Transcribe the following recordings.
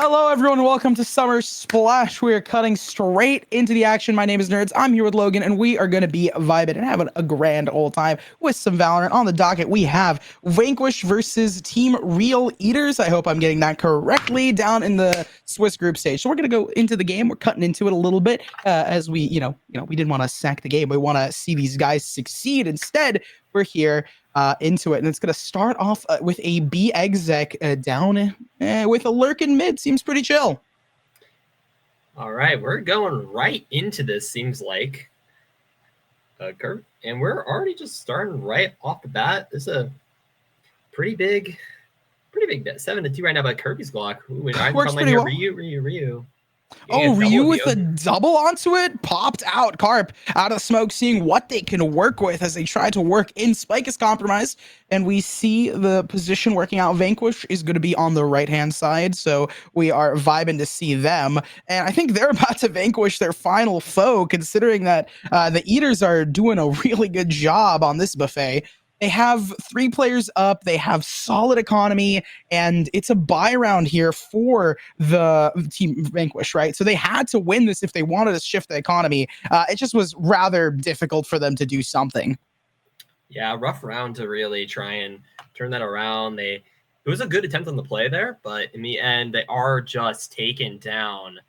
Hello, everyone. Welcome to Summer Splash. We are cutting straight into the action. My name is Nerds. I'm here with Logan, and we are going to be vibing and having a grand old time with some Valorant. On the docket, we have Vanquish versus Team Real Eaters. I hope I'm getting that correctly down in the Swiss group stage. So we're going to go into the game. We're cutting into it a little bit as we, we didn't want to sack the game. We want to see these guys succeed. Instead, we're here into it, and it's going to start off with a B exec down with a lurking mid. Seems pretty chill. All right, we're going right into this, seems like. Kurt, and we're already just starting right off the bat. This is a pretty big bet. 7-2 right now by Kirby's Glock. Ooh, and Works pretty well. Ryu. Oh, Ryu with a double onto it, popped out. Carp out of smoke, seeing what they can work with as they try to work in. Spike is compromised, and we see the position working out. Vanquish is going to be on the right-hand side, so we are vibing to see them. And I think they're about to vanquish their final foe, considering that the Eaters are doing a really good job on this buffet. They have 3 players up. They have solid economy, and it's a buy round here for the team Vanquish, right? So they had to win this if they wanted to shift the economy. It just was rather difficult for them to do something. Yeah, rough round to really try and turn that around. It was a good attempt on the play there, but in the end, they are just taken down.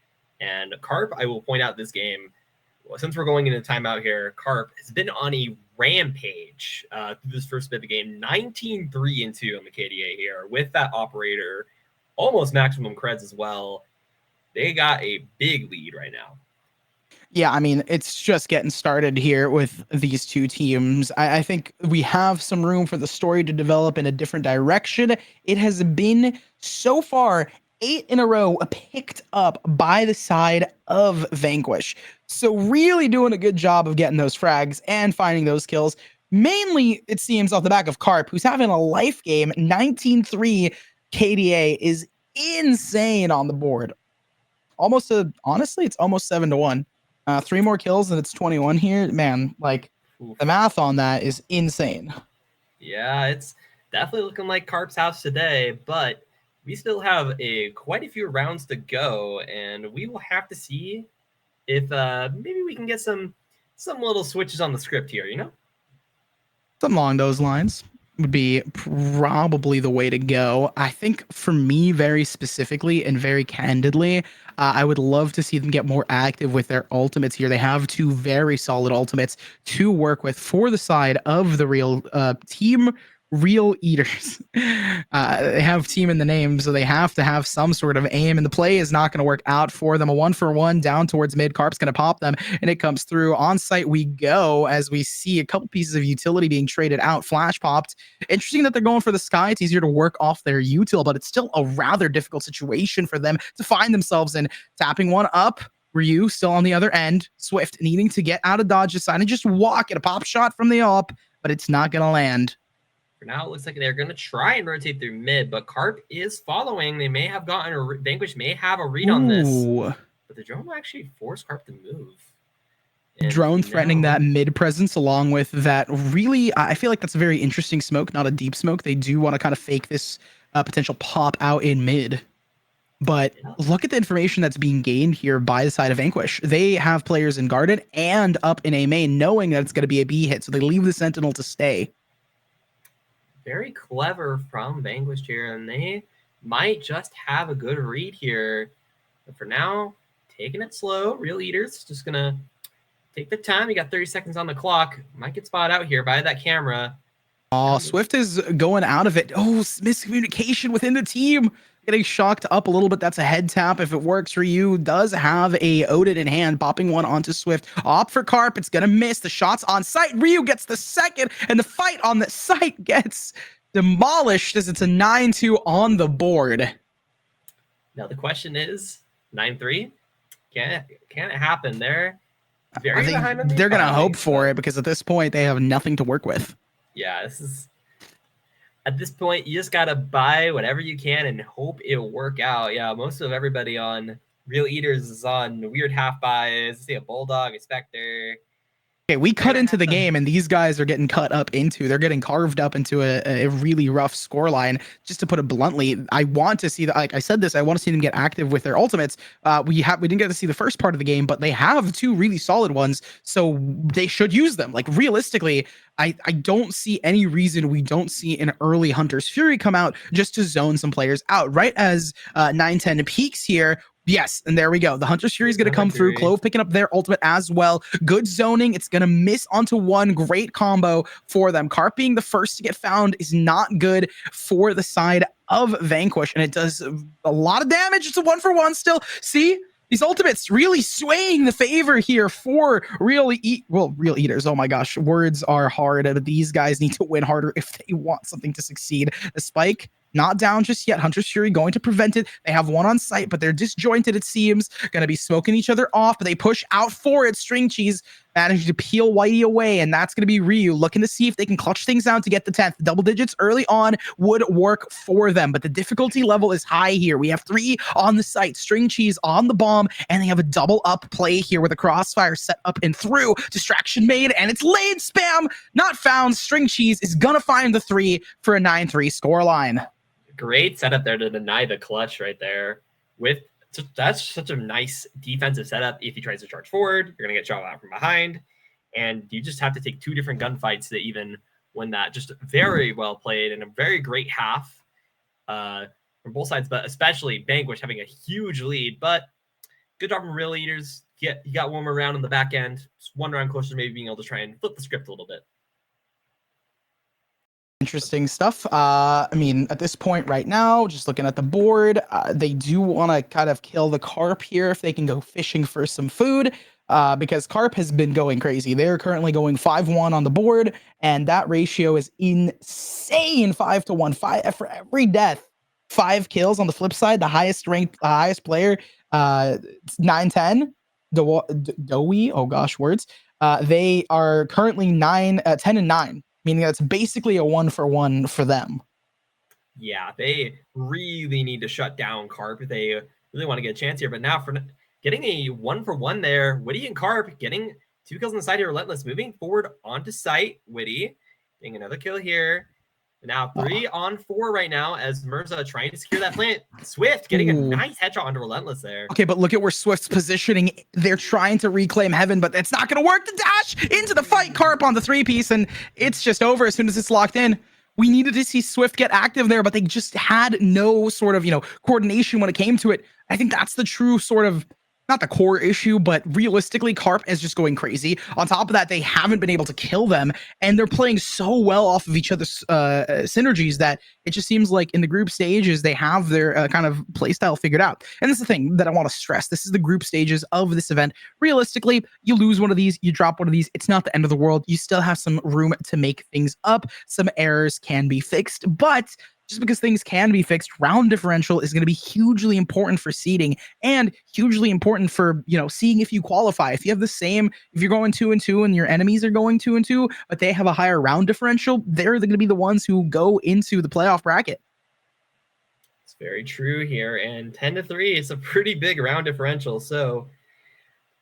And Carp, I will point out this game, well, since we're going into timeout here, Carp has been on a rampage through this first bit of the game. 19-3-2 on the KDA here with that operator, almost maximum creds as well. They got a big lead right now. Yeah, I mean, it's just getting started here with these two teams. I think we have some room for the story to develop in a different direction. It has been, so far, 8 in a row picked up by the side of Vanquish. So really doing a good job of getting those frags and finding those kills. Mainly, it seems, off the back of Carp, who's having a life game. 19-3 KDA is insane on the board. Honestly, it's almost 7-1. 3 more kills and it's 21 here. Man, like, the math on that is insane. Yeah, it's definitely looking like Carp's house today, but we still have quite a few rounds to go, and we will have to see if maybe we can get some little switches on the script here, Something along those lines would be probably the way to go. I think for me, very specifically and very candidly, I would love to see them get more active with their ultimates here. They have 2 very solid ultimates to work with for the side of the real team. Real Eaters. They have team in the name, so they have to have some sort of aim, and the play is not going to work out for them. A 1-for-1 down towards mid. Carp's going to pop them, and it comes through. On site we go as we see a couple pieces of utility being traded out. Flash popped. Interesting that they're going for the Sky. It's easier to work off their util, but it's still a rather difficult situation for them to find themselves in. Tapping one up. Ryu still on the other end. Swift needing to get out of Dodge's side and just walk at a pop shot from the up, but it's not going to land. For now, it looks like they're going to try and rotate through mid, but Carp is following. They may have gotten Vanquish may have a read on this, but the drone will actually force Carp to move. And drone threatening that mid presence along with that. Really, I feel like that's a very interesting smoke, not a deep smoke. They do want to kind of fake this potential pop out in mid. But look at the information that's being gained here by the side of Vanquish. They have players in Garden and up in A main, knowing that it's going to be a B hit, so they leave the Sentinel to stay. Very clever from Vanquish here, and they might just have a good read here. But for now, taking it slow. Real Eaters just going to take the time. You got 30 seconds on the clock. Might get spotted out here by that camera. Oh, Swift is going out of it. Oh, miscommunication within the team. Getting shocked up a little bit. That's a head tap. If it works, Ryu does have a Odin in hand, popping one onto Swift. Opt for Carp. It's going to miss. The shot's on site. Ryu gets the second, and the fight on the site gets demolished as it's a 9-2 on the board. Now the question is, 9-3? Can it happen? They're very behind on the They're going to hope for it because at this point, they have nothing to work with. Yeah, at this point, you just got to buy whatever you can and hope it'll work out. Yeah, most of everybody on Real Eaters is on weird half buys. See a Bulldog, a Spectre. Okay, we cut into the game, and these guys are getting cut up into. They're getting carved up into a really rough scoreline. Just to put it bluntly, I want to see that. Like I said, this I want to see them get active with their ultimates. We didn't get to see the first part of the game, but they have two really solid ones, so they should use them. Like realistically, I don't see any reason we don't see an early Hunter's Fury come out just to zone some players out. Right as 910 peaks here. Yes, and there we go. The Hunter's Fury is going to come through. Clove picking up their ultimate as well. Good zoning. It's going to miss onto one. Great combo for them. Carp being the first to get found is not good for the side of Vanquish, and it does a lot of damage. It's a 1-for-1 still. See? These ultimates really swaying the favor here for real eaters. Oh my gosh, words are hard, but these guys need to win harder if they want something to succeed. The spike not down just yet. Hunter's Fury going to prevent it. They have one on site, but they're disjointed, it seems. Going to be smoking each other off, but they push out for it. String Cheese managed to peel Whitey away, and that's going to be Ryu looking to see if they can clutch things out to get the 10th. Double digits early on would work for them, but the difficulty level is high here. We have 3 on the site. String Cheese on the bomb, and they have a double up play here with a crossfire set up and through. Distraction made, and it's laid spam. Not found. String Cheese is going to find the 3 for a 9-3 scoreline. Great setup there to deny the clutch right there. That's such a nice defensive setup. If he tries to charge forward, you're going to get shot out from behind. And you just have to take 2 different gunfights to even win that. Just very well played and a very great half from both sides, but especially Vanquish having a huge lead. But good job from Real Eaters. You got one more round on the back end. Just one round closer to maybe being able to try and flip the script a little bit. Interesting stuff. I mean, at this point right now, just looking at the board, they do want to kind of kill the Carp here if they can go fishing for some food, because Carp has been going crazy. They're currently going 5-1 on the board, and that ratio is insane. 5-1. 5 for every death, 5 kills. On the flip side, the highest ranked, highest player, 910, Dowie. Oh gosh, words. They are currently 10-9. Meaning that's basically a 1-for-1 for them. Yeah, they really need to shut down Carp if they really want to get a chance here. But now for getting a 1-for-1 there, Witty and Carp getting 2 kills on the side here. Relentless moving forward onto site. Witty getting another kill here. Now 3 on 4 right now as Mirza trying to secure that plant. Swift getting a nice headshot onto Relentless there. Okay, but look at where Swift's positioning. They're trying to reclaim heaven, but it's not going to work. The dash into the fight. Carp on the 3-piece, and it's just over as soon as it's locked in. We needed to see Swift get active there, but they just had no sort of, coordination when it came to it. I think that's the true sort of, not the core issue, but realistically, Carp is just going crazy. On top of that, they haven't been able to kill them, and they're playing so well off of each other's synergies that it just seems like in the group stages, they have their kind of playstyle figured out. And this is the thing that I want to stress. This is the group stages of this event. Realistically, you lose one of these, you drop one of these. It's not the end of the world. You still have some room to make things up. Some errors can be fixed, but just because things can be fixed, round differential is going to be hugely important for seeding and hugely important for, seeing if you qualify. If you have the same, if you're going 2-2 and your enemies are going 2-2, but they have a higher round differential, they're going to be the ones who go into the playoff bracket. It's very true here. And 10-3 is a pretty big round differential. So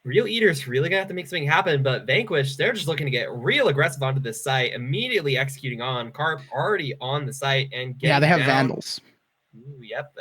Real Eaters really gonna have to make something happen, but Vanquish, they're just looking to get real aggressive onto this site, immediately executing on Carp already on the site and getting they have down. Vandals. Ooh, yep,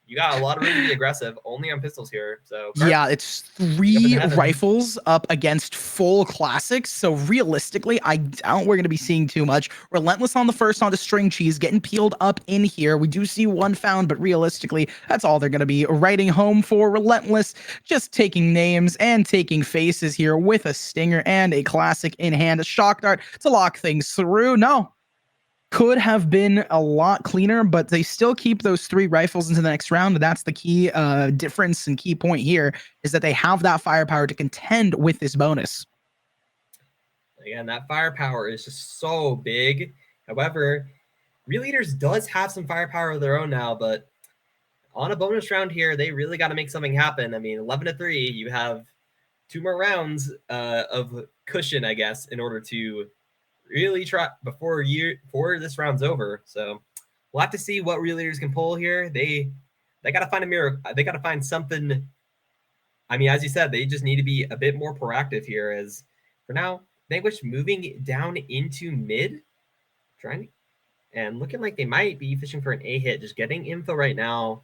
you got a lot of room to be aggressive, only on pistols here. So Carp, yeah, it's 3 rifles up against full classics. So realistically, I doubt we're going to be seeing too much. Relentless on the first onto String Cheese, getting peeled up in here. We do see 1 found, but realistically, that's all they're going to be writing home for. Relentless just taking names and taking faces here with a stinger and a classic in hand, a shock dart to lock things through. No. Could have been a lot cleaner, but they still keep those 3 rifles into the next round. And that's the key difference and key point here is that they have that firepower to contend with this bonus. Again, that firepower is just so big. However, Real Eaters does have some firepower of their own now, but on a bonus round here, they really got to make something happen. I mean, 11-3, you have 2 more rounds of cushion, I guess, in order to really try before this round's over. So we'll have to see what Real Leaders can pull here. They got to find a mirror. They got to find something. I mean, as you said, they just need to be a bit more proactive here. As for now, Vanquish moving down into mid, trying and looking like they might be fishing for an A hit, just getting info right now,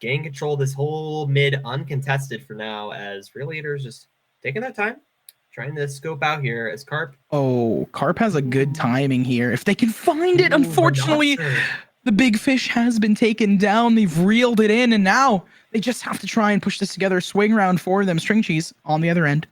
getting control of this whole mid uncontested for now, as Real Leaders just taking their time, trying to scope out here as Carp. Oh, Carp has a good timing here. If they can find it, unfortunately, the big fish has been taken down. They've reeled it in, and now they just have to try and push this together. Swing round for them. String Cheese on the other end,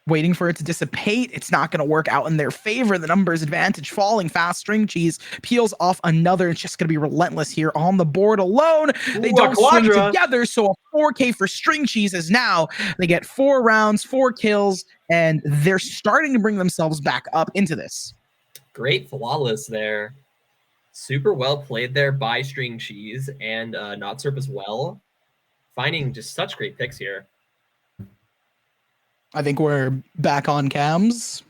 waiting for it to dissipate. It's not going to work out in their favor. The numbers advantage falling fast. String Cheese peels off another. It's just going to be relentless here on the board alone. They don't swing together, so a 4K for String Cheese is now. They get 4 rounds, 4 kills, and they're starting to bring themselves back up into this. Great flawless there. Super well played there by String Cheese and Notserp as well. Finding just such great picks here. I think we're back on cams.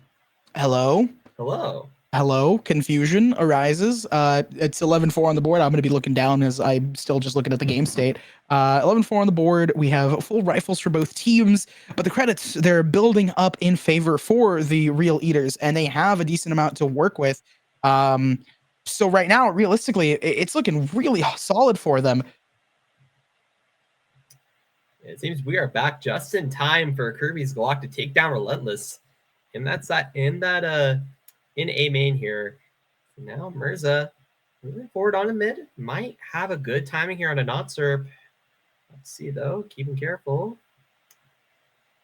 Hello. Hello. Hello. Confusion arises. It's 11-4 on the board. I'm going to be looking down as I'm still just looking at the game state. 11-4 on the board. We have full rifles for both teams, but the credits, they're building up in favor for the Real Eaters, and they have a decent amount to work with. So right now, realistically, it's looking really solid for them. It seems we are back just in time for Kirby's Glock to take down Relentless. And that's that in A main here. Now Mirza moving forward on a mid. Might have a good timing here on a Notserp. Let's see though. Keeping careful.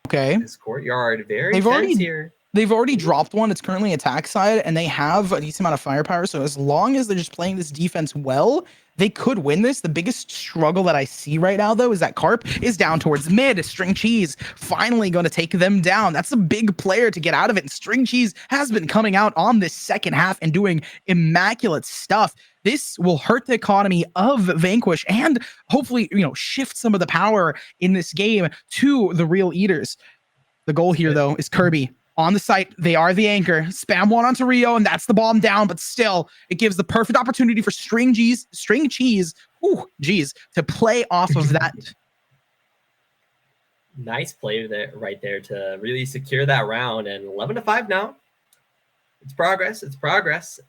Okay. This courtyard very tense here. They've already dropped one. It's currently attack side, and they have a decent amount of firepower. So as long as they're just playing this defense well, they could win this. The biggest struggle that I see right now, though, is that Carp is down towards mid. String Cheese finally going to take them down. That's a big player to get out of it. And String Cheese has been coming out on this second half and doing immaculate stuff. This will hurt the economy of Vanquish and hopefully, shift some of the power in this game to the Real Eaters. The goal here, though, is Kirby. On the site, they are the anchor. Spam one onto Rio, and that's the bomb down, but still, it gives the perfect opportunity for String Cheese, to play off of that. Nice play there, right there to really secure that round, and 11-5 now. It's progress,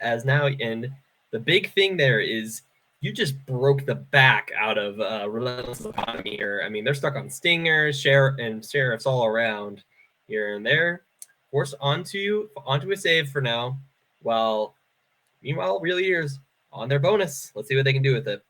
as now, and the big thing there is you just broke the back out of Relentless economy here. I mean, they're stuck on Stingers, Sheriffs all around here and there. Forced onto a save for now. Meanwhile, Real Eaters on their bonus. Let's see what they can do with it.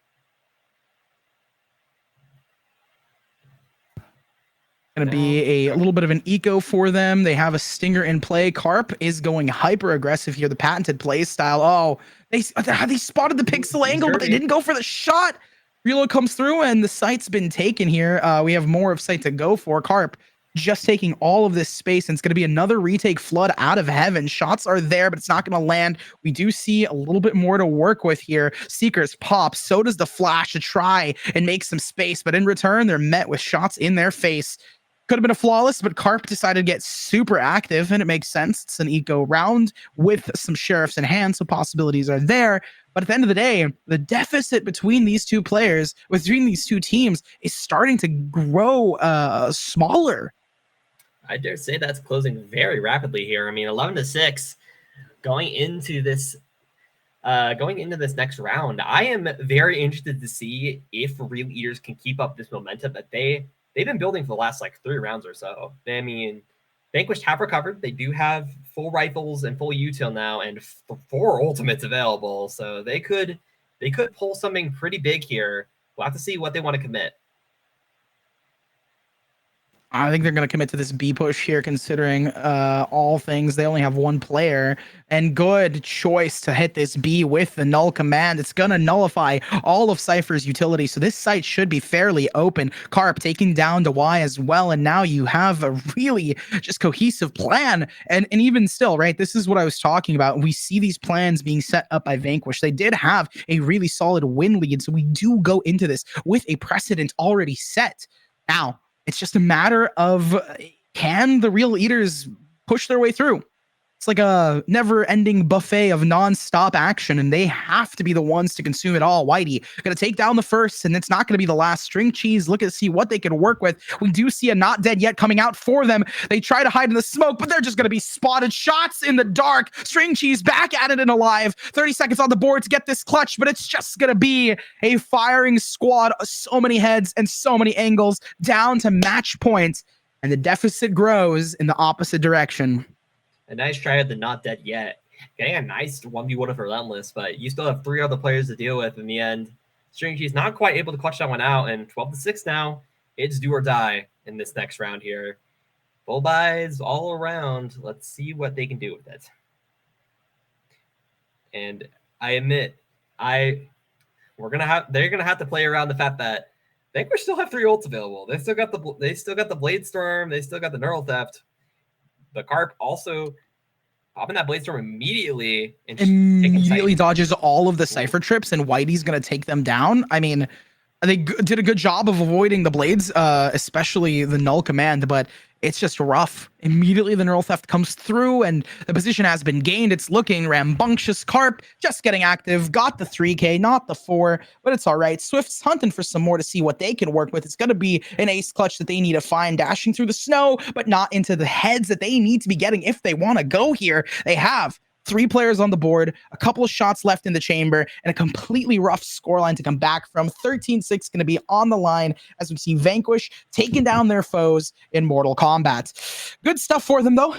Going to be a little bit of an eco for them. They have a Stinger in play. Carp is going hyper aggressive here. The patented play style. Oh, they spotted the pixel angle, but they didn't go for the shot. Reload comes through, and the site's been taken here. We have more of site to go for. Carp just taking all of this space, and it's going to be another retake flood out of heaven. Shots are there, but it's not going to land. We do see a little bit more to work with here. Seekers pop, so does the flash to try and make some space, but in return, they're met with shots in their face. Could have been a flawless, but Carp decided to get super active, and it makes sense. It's an eco round with some sheriffs in hand, so possibilities are there. But at the end of the day, the deficit between these two players, between these two teams, is starting to grow smaller. I dare say that's closing very rapidly here. I mean, 11-6 going into this next round. I am very interested to see if Real Eaters can keep up this momentum that they've been building for the last 3 rounds or so. I mean, Vanquished have recovered. They do have full rifles and full util now, and 4 ultimates available. So they could pull something pretty big here. We'll have to see what they want to commit. I think they're going to commit to this B push here, considering all things. They only have 1 player, and good choice to hit this B with the null command. It's going to nullify all of Cypher's utility, so this site should be fairly open. Carp taking down the Y as well, and now you have a really just cohesive plan. And even still, right, this is what I was talking about. We see these plans being set up by Vanquish. They did have a really solid win lead, so we do go into this with a precedent already set. Now, it's just a matter of, can the Real Eaters push their way through? It's like a never-ending buffet of non-stop action, and they have to be the ones to consume it all. Whitey gonna take down the first, and it's not gonna be the last. String Cheese, look at see what they can work with. We do see a Not Dead Yet coming out for them. They try to hide in the smoke, but they're just gonna be spotted. Shots in the dark. String Cheese back at it and alive. 30 seconds on the board to get this clutch, but it's just gonna be a firing squad. So many heads and so many angles down to match point, and the deficit grows in the opposite direction. A nice try at the Not Dead Yet. Getting a nice 1v1 of Relentless, but you still have 3 other players to deal with in the end. String Cheese not quite able to clutch that one out, and 12-6 now. It's do or die in this next round here. Bull buys all around. Let's see what they can do with it. And I admit, they're gonna have to play around the fact that Vanquish still have 3 ults available. They still got the Blade Storm. They still got the Neural Theft. The Carp also popping that Blade Storm immediately and immediately dodges all of the Cypher trips, and Whitey's gonna take them down. I mean, they did a good job of avoiding the blades, especially the null command, but it's just rough. Immediately the neural theft comes through and the position has been gained. It's looking rambunctious. Carp just getting active, got the 3K, not the 4, but it's all right. Swift's hunting for some more to see what they can work with. It's going to be an ace clutch that they need to find, dashing through the snow, but not into the heads that they need to be getting if they want to go here. They have 3 players on the board, a couple of shots left in the chamber, and a completely rough scoreline to come back from. 13-6 going to be on the line as we see Vanquish taking down their foes in Mortal Kombat. Good stuff for them, though.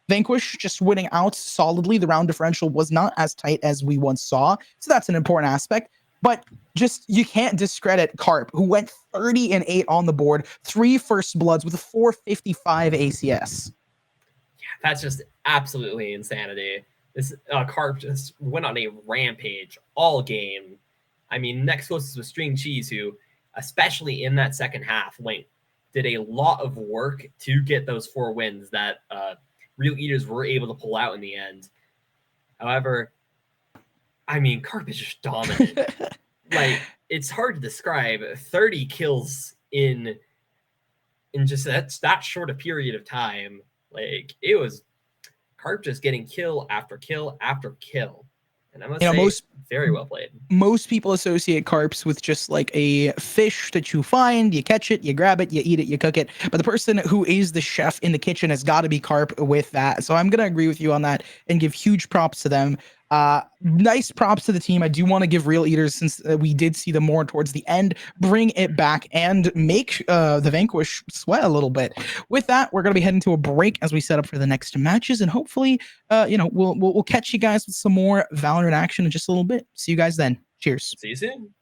Vanquish just winning out solidly. The round differential was not as tight as we once saw, so that's an important aspect. But just, you can't discredit Carp, who went 30-8 on the board, 3 first bloods with a 455 ACS. Yeah, that's just absolutely insanity. This Carp just went on a rampage all game. I mean, next closest was String Cheese, who, especially in that second half, did a lot of work to get those 4 wins that Real Eaters were able to pull out in the end. However, I mean, Carp is just dominant. Like, it's hard to describe 30 kills in just that short a period of time. Like, it was Carp just getting kill after kill after kill. And I must say, very well played. Most people associate carps with just like a fish that you find, you catch it, you grab it, you eat it, you cook it. But the person who is the chef in the kitchen has got to be carp with that. So I'm going to agree with you on that and give huge props to them. Nice props to the team. I do want to give Real Eaters, since we did see them more towards the end, bring it back and make the Vanquish sweat a little bit. With that, we're going to be heading to a break as we set up for the next matches, and hopefully, we'll catch you guys with some more Valorant action in just a little bit. See you guys then. Cheers. See you soon.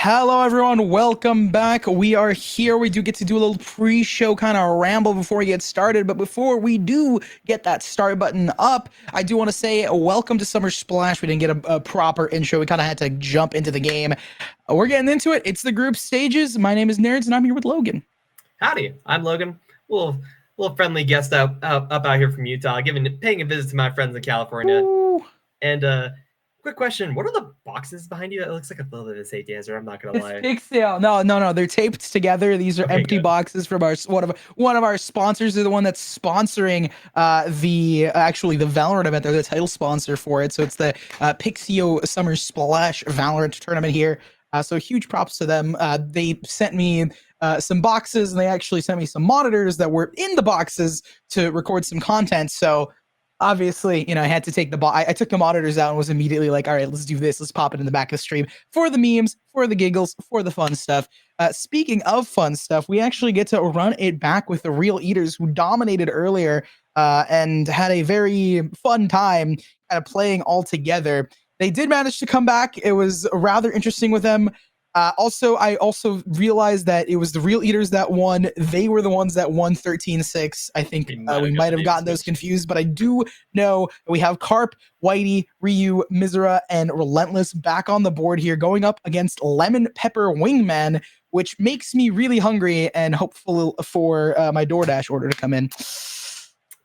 Hello, everyone. Welcome back. We are here. We do get to do a little pre-show kind of ramble before we get started. But before we do get that start button up, I do want to say welcome to Summer Splash. We didn't get a proper intro. We kind of had to jump into the game. We're getting into it. It's the group stages. My name is Nerds, and I'm here with Logan. Howdy, I'm Logan. Little friendly guest up out here from Utah, paying a visit to my friends in California. Ooh. And quick question: what are the boxes behind you? It looks like a little bit of a safe dancer. I'm not gonna lie. Pixio. No. They're taped together. These are empty boxes from one of our sponsors. They're the one that's sponsoring the VALORANT event. They're the title sponsor for it. So it's the Pixio Summer Splash VALORANT tournament here. So huge props to them. They sent me some boxes, and they actually sent me some monitors that were in the boxes to record some content. So obviously, I had to take I took the monitors out and was immediately like, all right, let's do this. Let's pop it in the back of the stream for the memes, for the giggles, for the fun stuff. Speaking of fun stuff, we actually get to run it back with the Real Eaters, who dominated earlier and had a very fun time kind of playing all together. They did manage to come back. It was rather interesting with them. I also realized that it was the Real Eaters that won. They were the ones that won 13-6. I think we might have gotten those confused, but I do know we have Carp, Whitey, Ryu, Mizura, and Relentless back on the board here, going up against Lemon Pepper Wingman, which makes me really hungry and hopeful for my DoorDash order to come in.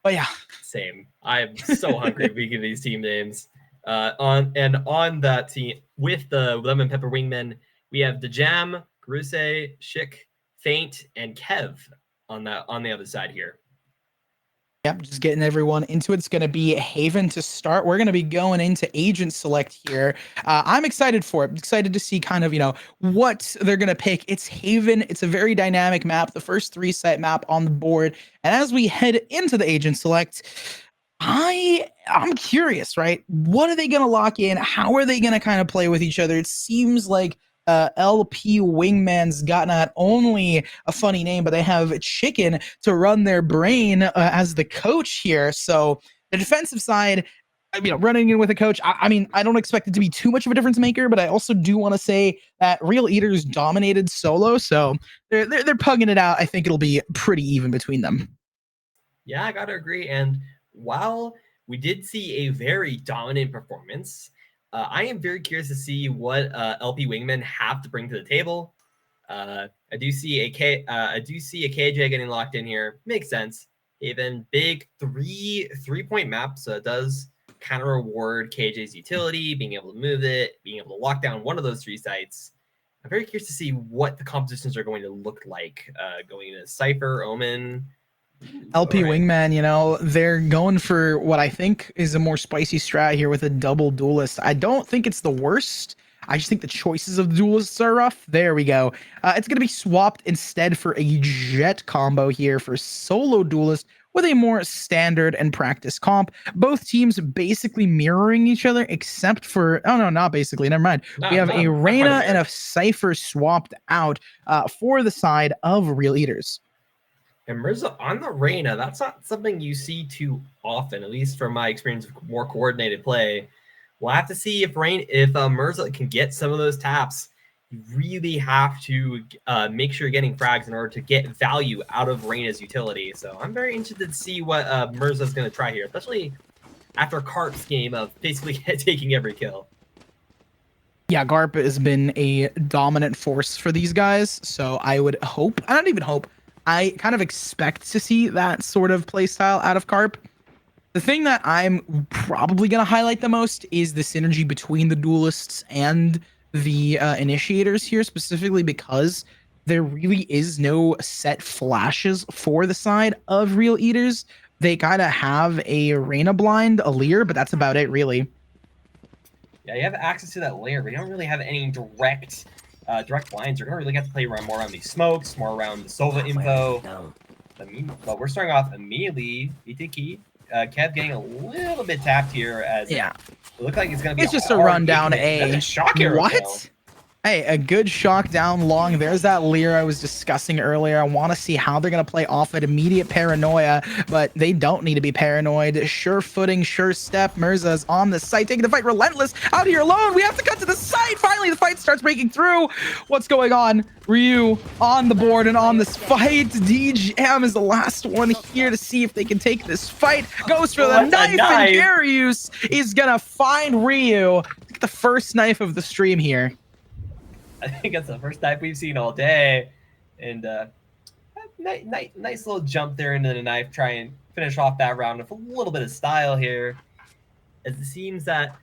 But yeah. Same. I'm so hungry speaking of these team names. On that team with the Lemon Pepper Wingman, we have Dejam, Gruse, Schick, Faint, and Kev on the other side here. Yep, just getting everyone into it. It's going to be Haven to start. We're going to be going into Agent Select here. I'm excited for it. I'm excited to see kind of, what they're going to pick. It's Haven. It's a very dynamic map, the first 3-site map on the board. And as we head into the Agent Select, I'm curious, right? What are they going to lock in? How are they going to kind of play with each other? It seems like LP Wingman's got not only a funny name, but they have Chicken to run their brain as the coach here. So the defensive side, running in with a coach, I don't expect it to be too much of a difference maker, but I also do want to say that Real Eaters dominated solo, so they're pugging it out. I think it'll be pretty even between them. Yeah, I gotta agree. And while we did see a very dominant performance, I am very curious to see what LP Wingmen have to bring to the table. I do see a KJ getting locked in here. Makes sense. Even big three-point map, so it does kind of reward KJ's utility, being able to move it, being able to lock down one of those 3 sites. I'm very curious to see what the compositions are going to look like going into Cypher, Omen. LP Wingman, they're going for what I think is a more spicy strat here with a double duelist. I don't think it's the worst. I just think the choices of the duelists are rough. There we go. It's going to be swapped instead for a Jet combo here for solo duelist with a more standard and practice comp. Both teams basically mirroring each other, except for, oh no, not basically, never mind. We have a Reyna and a Cypher swapped out for the side of Real Eaters. And Mirza on the Reyna, that's not something you see too often, at least from my experience with more coordinated play. We'll have to see if Mirza can get some of those taps. You really have to make sure you're getting frags in order to get value out of Reyna's utility. So I'm very interested to see what Mirza's going to try here, especially after Carp's game of basically taking every kill. Yeah, Garp has been a dominant force for these guys, so I would hope, I don't even hope, I kind of expect to see that sort of playstyle out of Carp. The thing that I'm probably going to highlight the most is the synergy between the duelists and the initiators here, specifically because there really is no set flashes for the side of Real Eaters. They kind of have a Reyna blind, a Leer, but that's about it, really. Yeah, you have access to that Leer, but you don't really have any direct blinds. You're going to really have to play around more around these smokes, more around the Sova info. No. But we're starting off immediately. BTK. Kev getting a little bit tapped here as it looked like it's going to be just a rundown A. Shock arrow what? kill. Hey, a good shock down long. There's that leer I was discussing earlier. I want to see how they're going to play off at immediate paranoia, but they don't need to be paranoid. Sure footing, sure step. Mirza's on the site, taking the fight relentless. Out here alone. We have to cut to the site. Finally, the fight starts breaking through. What's going on? Ryu on the board and on this fight. DJM is the last one here to see if they can take this fight. Goes for the knife, and Darius is going to find Ryu. Get the first knife of the stream here. I think that's the first knife we've seen all day. And nice little jump there into the knife. Try and finish off that round with a little bit of style here. As it seems that,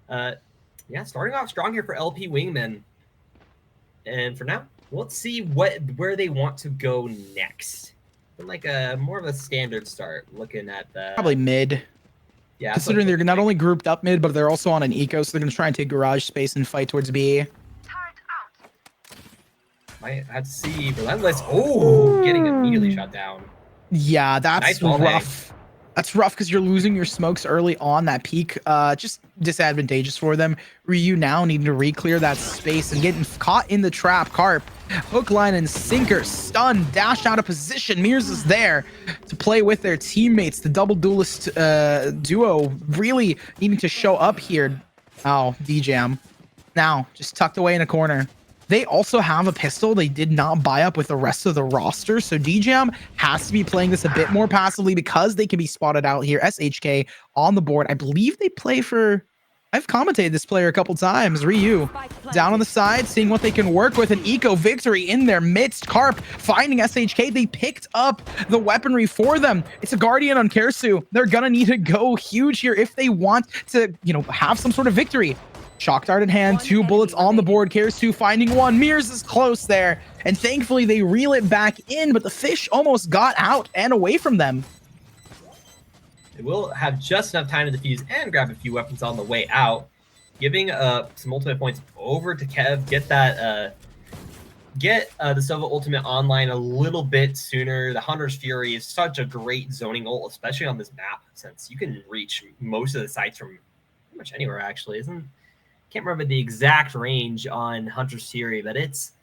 yeah, starting off strong here for LP Wingman. And for now, let's see where they want to go next. Like more of a standard start, looking at the... Probably mid. Yeah, considering they're not only grouped up mid, but they're also on an eco, so they're going to try and take garage space and fight towards B. Might have to see Relentless. Oh, getting immediately shot down. Yeah, that's nice rough. That's rough because you're losing your smokes early on that peak. Just disadvantageous for them. Ryu now needing to re-clear that space and getting caught in the trap. Carp, hook, line, and sinker. Stunned, dash out of position. Mears is there to play with their teammates. The double duelist duo really needing to show up here. Oh, DJM. Now, just tucked away in a corner. They also have a pistol they did not buy up with the rest of the roster, so DJM has to be playing this a bit more passively because they can be spotted out here. SHK on the board. I believe they play for... I've commentated this player a couple times. Ryu down on the side, seeing what they can work with. An eco victory in their midst. Carp finding SHK. They picked up the weaponry for them. It's a Guardian on Kersu. They're gonna need to go huge here if they want to, you know, have some sort of victory. Shock dart in hand, 2 bullets on the board. Kersu finding 1. Mears is close there. And thankfully they reel it back in, but the fish almost got out and away from them. They will have just enough time to defuse and grab a few weapons on the way out, giving some ultimate points over to Kev. Get that, the Sova ultimate online a little bit sooner. The Hunter's Fury is such a great zoning ult, especially on this map, since you can reach most of the sites from pretty much anywhere. Actually, can't remember the exact range on Hunter's Fury, but it's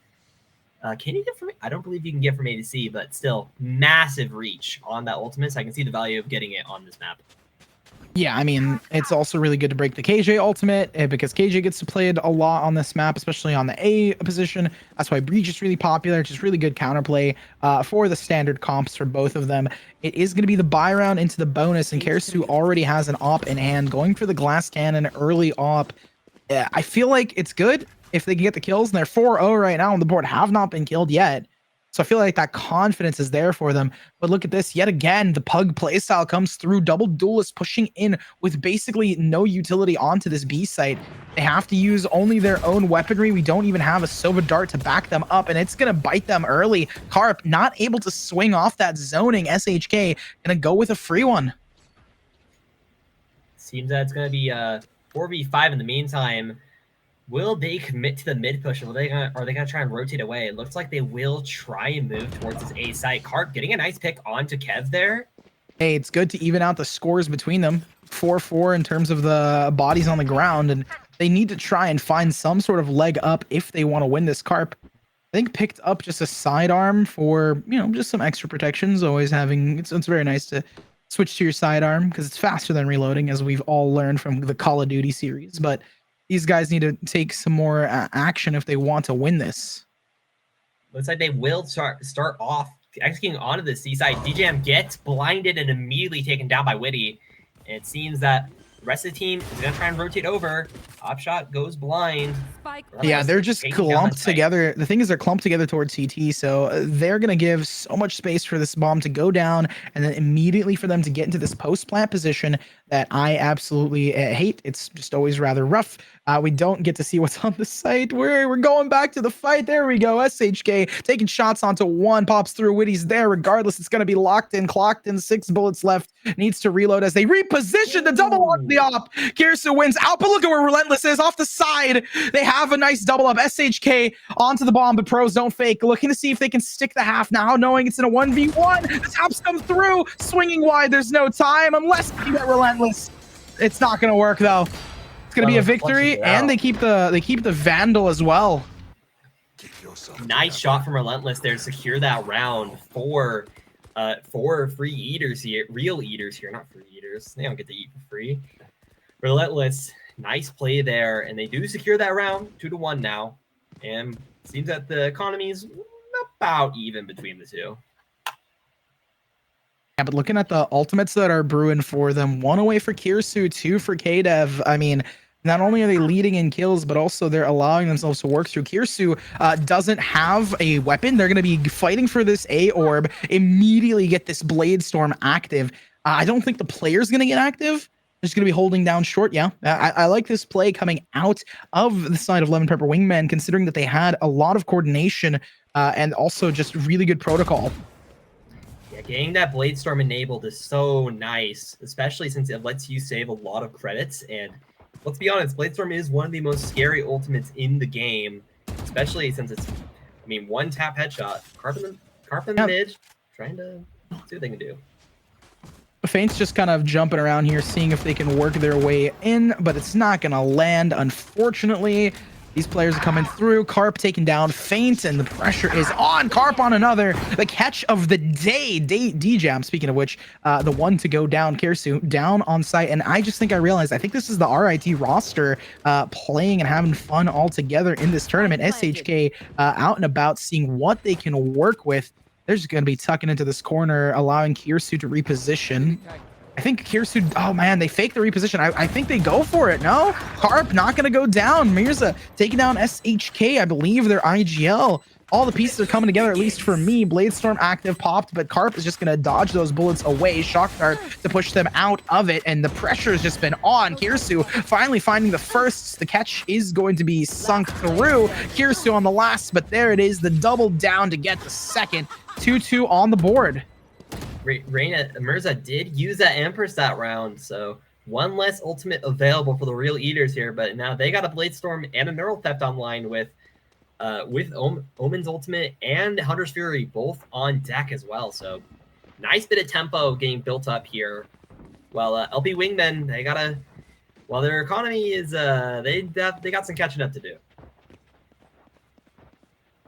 can you get from... I don't believe you can get from A to C, but still massive reach on that ultimate, so I can see the value of getting it on this map. Yeah, I mean, it's also really good to break the KJ ultimate because KJ gets to play it a lot on this map, especially on the A position. That's why Breach is really popular. It's just really good counterplay for the standard comps for both of them. It is going to be the buy round into the bonus, and Kersu already has an op in hand, going for the glass cannon early op. I feel like it's good if they can get the kills, and they're 4-0 right now on the board, have not been killed yet. So I feel like that confidence is there for them. But look at this. Yet again, the Pug playstyle comes through. Double duelist pushing in with basically no utility onto this B site. They have to use only their own weaponry. We don't even have a Sova dart to back them up, and it's going to bite them early. Carp not able to swing off that zoning. SHK going to go with a free one. Seems that it's going to be 4v5 in the meantime. Will they commit to the mid push, or are they gonna try and rotate away? It looks like they will try and move towards this A site. Carp getting a nice pick onto Kev there. Hey, it's good to even out the scores between them. 4-4 in terms of the bodies on the ground, and they need to try and find some sort of leg up if they want to win this. Carp, I think, picked up just a sidearm for, you know, just some extra protections. Always having, it's very nice to switch to your sidearm because it's faster than reloading, as we've all learned from the Call of Duty series. But these guys need to take some more action if they want to win this. Looks like they will start off executing onto the C side. DJM gets blinded and immediately taken down by Witty. And it seems that the rest of the team is going to try and rotate over. Top shot goes blind. Yeah, they're just clumped together. The thing is, they're clumped together towards CT, so they're going to give so much space for this bomb to go down, and then immediately for them to get into this post-plant position that I absolutely hate. It's just always rather rough. We don't get to see what's on the site. We're going back to the fight. There we go. SHK taking shots onto 1, pops through. Witty's there. Regardless, it's going to be locked in, clocked in. 6 bullets left. Needs to reload as they reposition the double on the op. Kersu wins out, but look at where Relentless is off the side. They have a nice double up. SHK onto the bomb, but pros don't fake. Looking to see if they can stick the half now, knowing it's in a 1v1. The tops come through, swinging wide. There's no time unless you get Relentless. It's not going to work, though. It's gonna be a victory, and they keep the Vandal as well. Nice shot from Relentless there to secure that round for free eaters here, real eaters here, not free eaters. They don't get to eat for free. Relentless, nice play there, and they do secure that round 2-1 now, and seems that the economy is about even between the two. Yeah, but looking at the ultimates that are brewing for them, 1 away for Kirsu, 2 for KDev. I mean, not only are they leading in kills, but also they're allowing themselves to work through. Kirsu doesn't have a weapon. They're going to be fighting for this A orb, immediately get this Blade Storm active. I don't think the player's going to get active. They're just going to be holding down short. Yeah, I like this play coming out of the side of Lemon Pepper Wingman, considering that they had a lot of coordination and also just really good protocol. Yeah, getting that Blade Storm enabled is so nice, especially since it lets you save a lot of credits. And let's be honest, Blade Storm is one of the most scary ultimates in the game, especially since it's, I mean, one tap headshot. Carp in the mid, trying to see what they can do. Feint's just kind of jumping around here, seeing if they can work their way in, but it's not going to land, unfortunately. These players are coming through. Carp taking down Feint, and the pressure is on. Carp on another. The catch of the day. D-Jam, speaking of which, the one to go down. Kirsu down on site. And I just think I realized, I think this is the RIT roster playing and having fun all together in this tournament. SHK out and about, seeing what they can work with. They're just going to be tucking into this corner, allowing Kirsu to reposition. I think Kirsu, oh man, they fake the reposition. I think they go for it, no? Carp not going to go down. Mirza taking down SHK, I believe they're IGL. All the pieces are coming together, at least for me. Blade Storm active popped, but Carp is just going to dodge those bullets away. Shock Dart to push them out of it, and the pressure has just been on. Kirsu finally finding the first. The catch is going to be sunk through. Kirsu on the last, but there it is. The double down to get the second. 2-2 on the board. Mirza did use that Empress that round, so one less ultimate available for the real eaters here, but now they got a Blade Storm and a Neural Theft online with Omen's ultimate and Hunter's Fury both on deck as well. So nice bit of tempo getting built up here. Well, LP Wingmen, they gotta, while their economy is they got some catching up to do.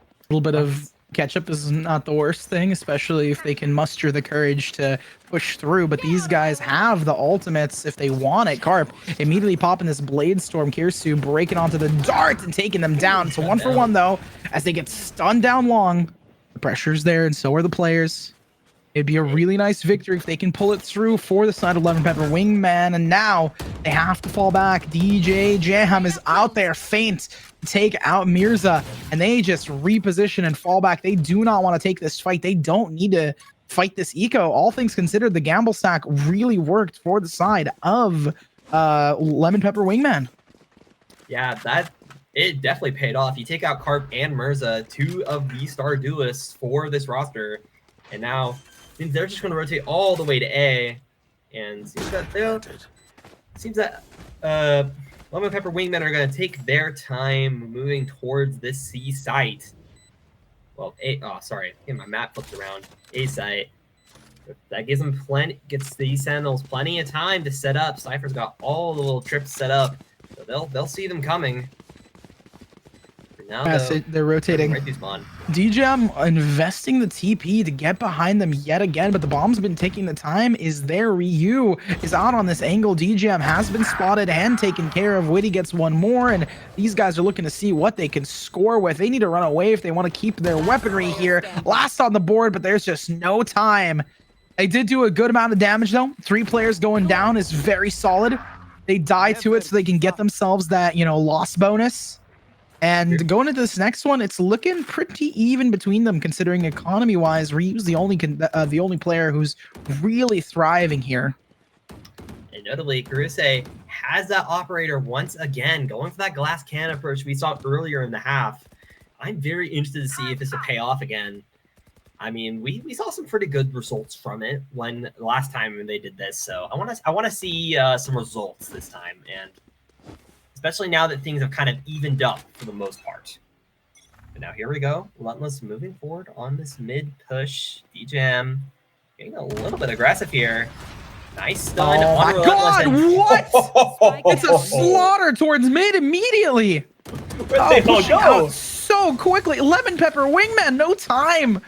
A little bit of catch-up is not the worst thing, especially if they can muster the courage to push through, but these guys have the ultimates if they want it. Carp immediately popping this Blade Storm. Kirsu breaking onto the dart and taking them down. So 1-for-1 though, as they get stunned down long. The pressure's there, and so are the players. It'd be a really nice victory if they can pull it through for the side of Lemon Pepper Wingman, and now they have to fall back. DJ Jam is out there, Feint take out Mirza, and they just reposition and fall back. They do not want to take this fight. They don't need to fight this eco. All things considered, the gamble stack really worked for the side of Lemon Pepper Wingman. Yeah, it definitely paid off. You take out Carp and Mirza, 2 of the star duelists for this roster, and now they're just going to rotate all the way to A, and seems that Lemon Pepper Wingmen are going to take their time moving towards this C site. Well, sorry, my map flipped around. A site. That gives them gets the Sentinels plenty of time to set up. Cypher's got all the little trips set up, so they'll see them coming. Now they're rotating. Right through spawn. DJam investing the TP to get behind them yet again, but the bomb's been taking the time. Is there? Ryu is out on this angle. DJam has been spotted and taken care of. Witty gets one more, and these guys are looking to see what they can score with. They need to run away if they want to keep their weaponry here. Last on the board, but there's just no time. They did do a good amount of damage, though. 3 players going down is very solid. They die to it so they can get themselves that, loss bonus. And going into this next one, it's looking pretty even between them, considering economy-wise, Ryu's the only player who's really thriving here. And notably, Karuse has that operator once again, going for that glass cannon approach we saw earlier in the half. I'm very interested to see if this will pay off again. I mean, we saw some pretty good results from it last time when they did this, so I want to see some results this time, and especially now that things have kind of evened up for the most part. But now here we go. Relentless moving forward on this mid push. DJam getting a little bit aggressive here. Nice stun. Oh my God, what? It's a slaughter towards mid immediately. Where'd they all Pushing out go? so quickly. Lemon Pepper Wingman, no time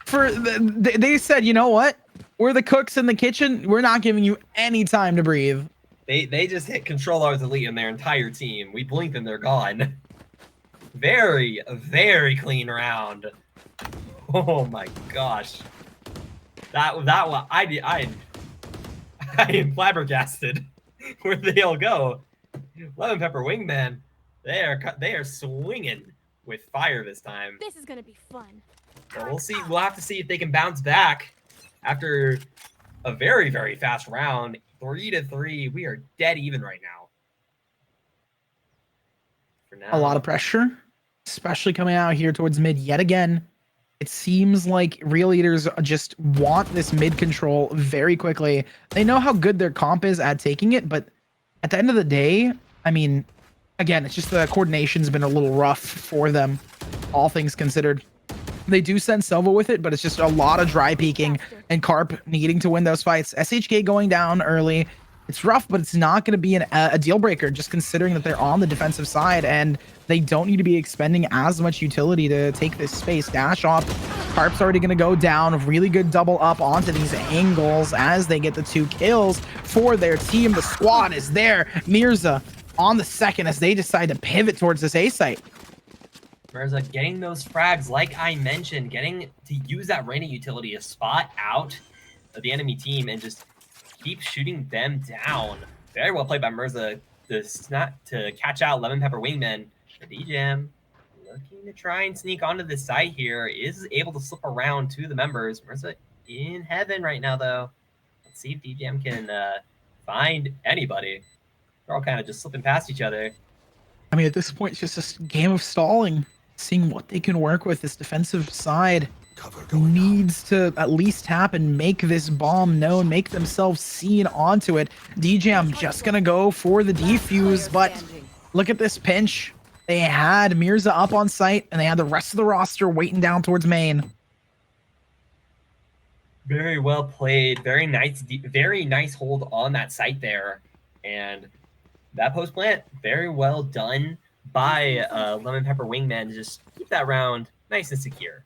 for they said, you know what? We're the cooks in the kitchen. We're not giving you any time to breathe. They just hit Control Alt Delete in their entire team. We blink and they're gone. Very, very clean round. Oh my gosh. That one I am flabbergasted. Where'd they all go? Lemon Pepper Wingman, they are swinging with fire this time. This is gonna be fun. So we'll see. We'll have to see if they can bounce back after a very, very fast round. 3-3. We are dead even right now. For now. A lot of pressure, especially coming out here towards mid yet again. It seems like Real Eaters just want this mid control very quickly. They know how good their comp is at taking it, but at the end of the day, I mean, again, it's just the coordination's been a little rough for them, all things considered. They do send Silva with it, but it's just a lot of dry peeking and Carp needing to win those fights. SHK going down early. It's rough, but it's not going to be a deal breaker, just considering that they're on the defensive side and they don't need to be expending as much utility to take this space. Dash off. Carp's already going to go down. Really good double up onto these angles as they get the 2 kills for their team. The squad is there. Mirza on the second as they decide to pivot towards this A site. Mirza getting those frags, like I mentioned, getting to use that Reina utility to spot out the enemy team and just keep shooting them down. Very well played by Mirza to catch out Lemon Pepper Wingman. The DJM looking to try and sneak onto the site here, is able to slip around to the members. Mirza in heaven right now, though. Let's see if DJM can find anybody. They're all kind of just slipping past each other. I mean, at this point, it's just a game of stalling, seeing what they can work with. This defensive side needs to at least tap and make this bomb known, make themselves seen onto it. DJ, I'm just going to go for the defuse, but look at this pinch. They had Mirza up on site, and they had the rest of the roster waiting down towards main. Very well played. Very nice hold on that site there. And that post plant, very well done by Lemon Pepper Wingman to just keep that round nice and secure.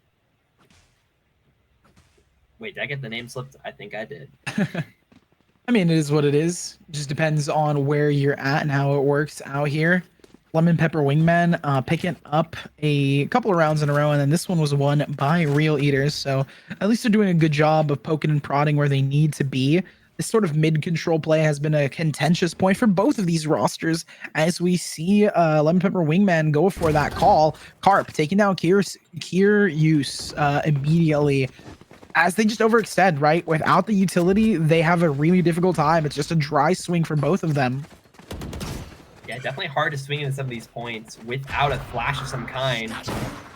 Wait, did I get the name slipped? I think I did. I mean, it is what it is. It just depends on where you're at and how it works out here. Lemon Pepper Wingman picking up a couple of rounds in a row, and then this one was won by Real Eaters. So at least they're doing a good job of poking and prodding where they need to be. This sort of mid-control play has been a contentious point for both of these rosters as we see Lemon Pepper Wingman go for that call. Carp taking down Kier Use immediately as they just overextend, right? Without the utility, they have a really difficult time. It's just a dry swing for both of them. Yeah, definitely hard to swing into some of these points without a flash of some kind.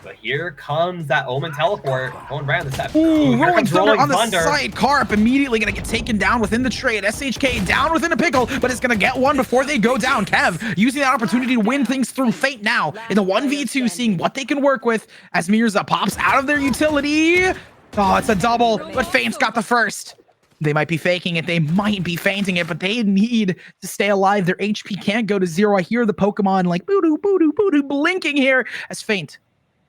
But here comes that Omen teleport going right on the set. Ooh, Rolling Thunder on the side. Carp immediately going to get taken down within the trade. SHK down within a pickle, but it's going to get one before they go down. Kev using that opportunity to win things through Fate now in the 1v2, seeing what they can work with as Mirza pops out of their utility. Oh, it's a double, but Fame's got the first. They might be faking it. They might be fainting it, but they need to stay alive. Their HP can't go to 0. I hear the Pokemon like boo-doo, boo-doo, boo-doo blinking here as Faint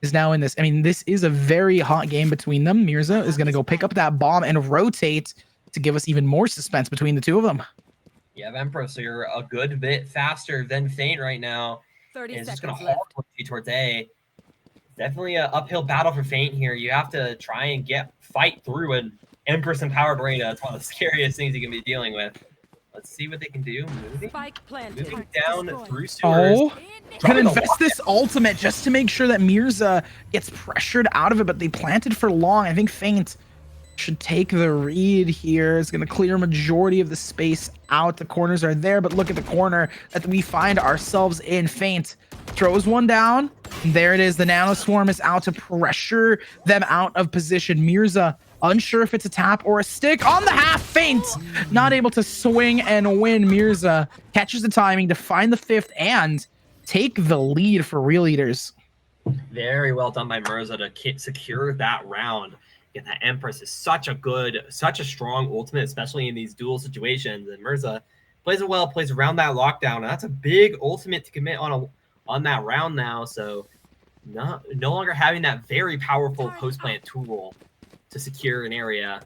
is now in this. I mean, this is a very hot game between them. Mirza is going to go pick up that bomb and rotate to give us even more suspense between the two of them. Yeah, Emperor, so you're a good bit faster than Faint right now. 30 it's seconds just going left. to towards A. Definitely an uphill battle for Faint here. You have to try and fight through an Empress Empowered Reina. It's one of the scariest things you can be dealing with. Let's see what they can do. Moving down through sewers. Oh, can invest this ultimate just to make sure that Mirza gets pressured out of it, but they planted for long. I think Faint should take the read here. It's going to clear a majority of the space out. The corners are there, but look at the corner that we find ourselves in. Faint throws one down. There it is. The Nano Swarm is out to pressure them out of position. Mirza unsure if it's a tap or a stick on the half. Faint not able to swing and win. Mirza catches the timing to find the 5th and take the lead for Real Eaters. Very well done by Mirza to secure that round. Again, that Empress is such a strong ultimate, especially in these duel situations. And Mirza plays it well, plays around that lockdown, and that's a big ultimate to commit on that round now. So no longer having that very powerful post plant tool to secure an area.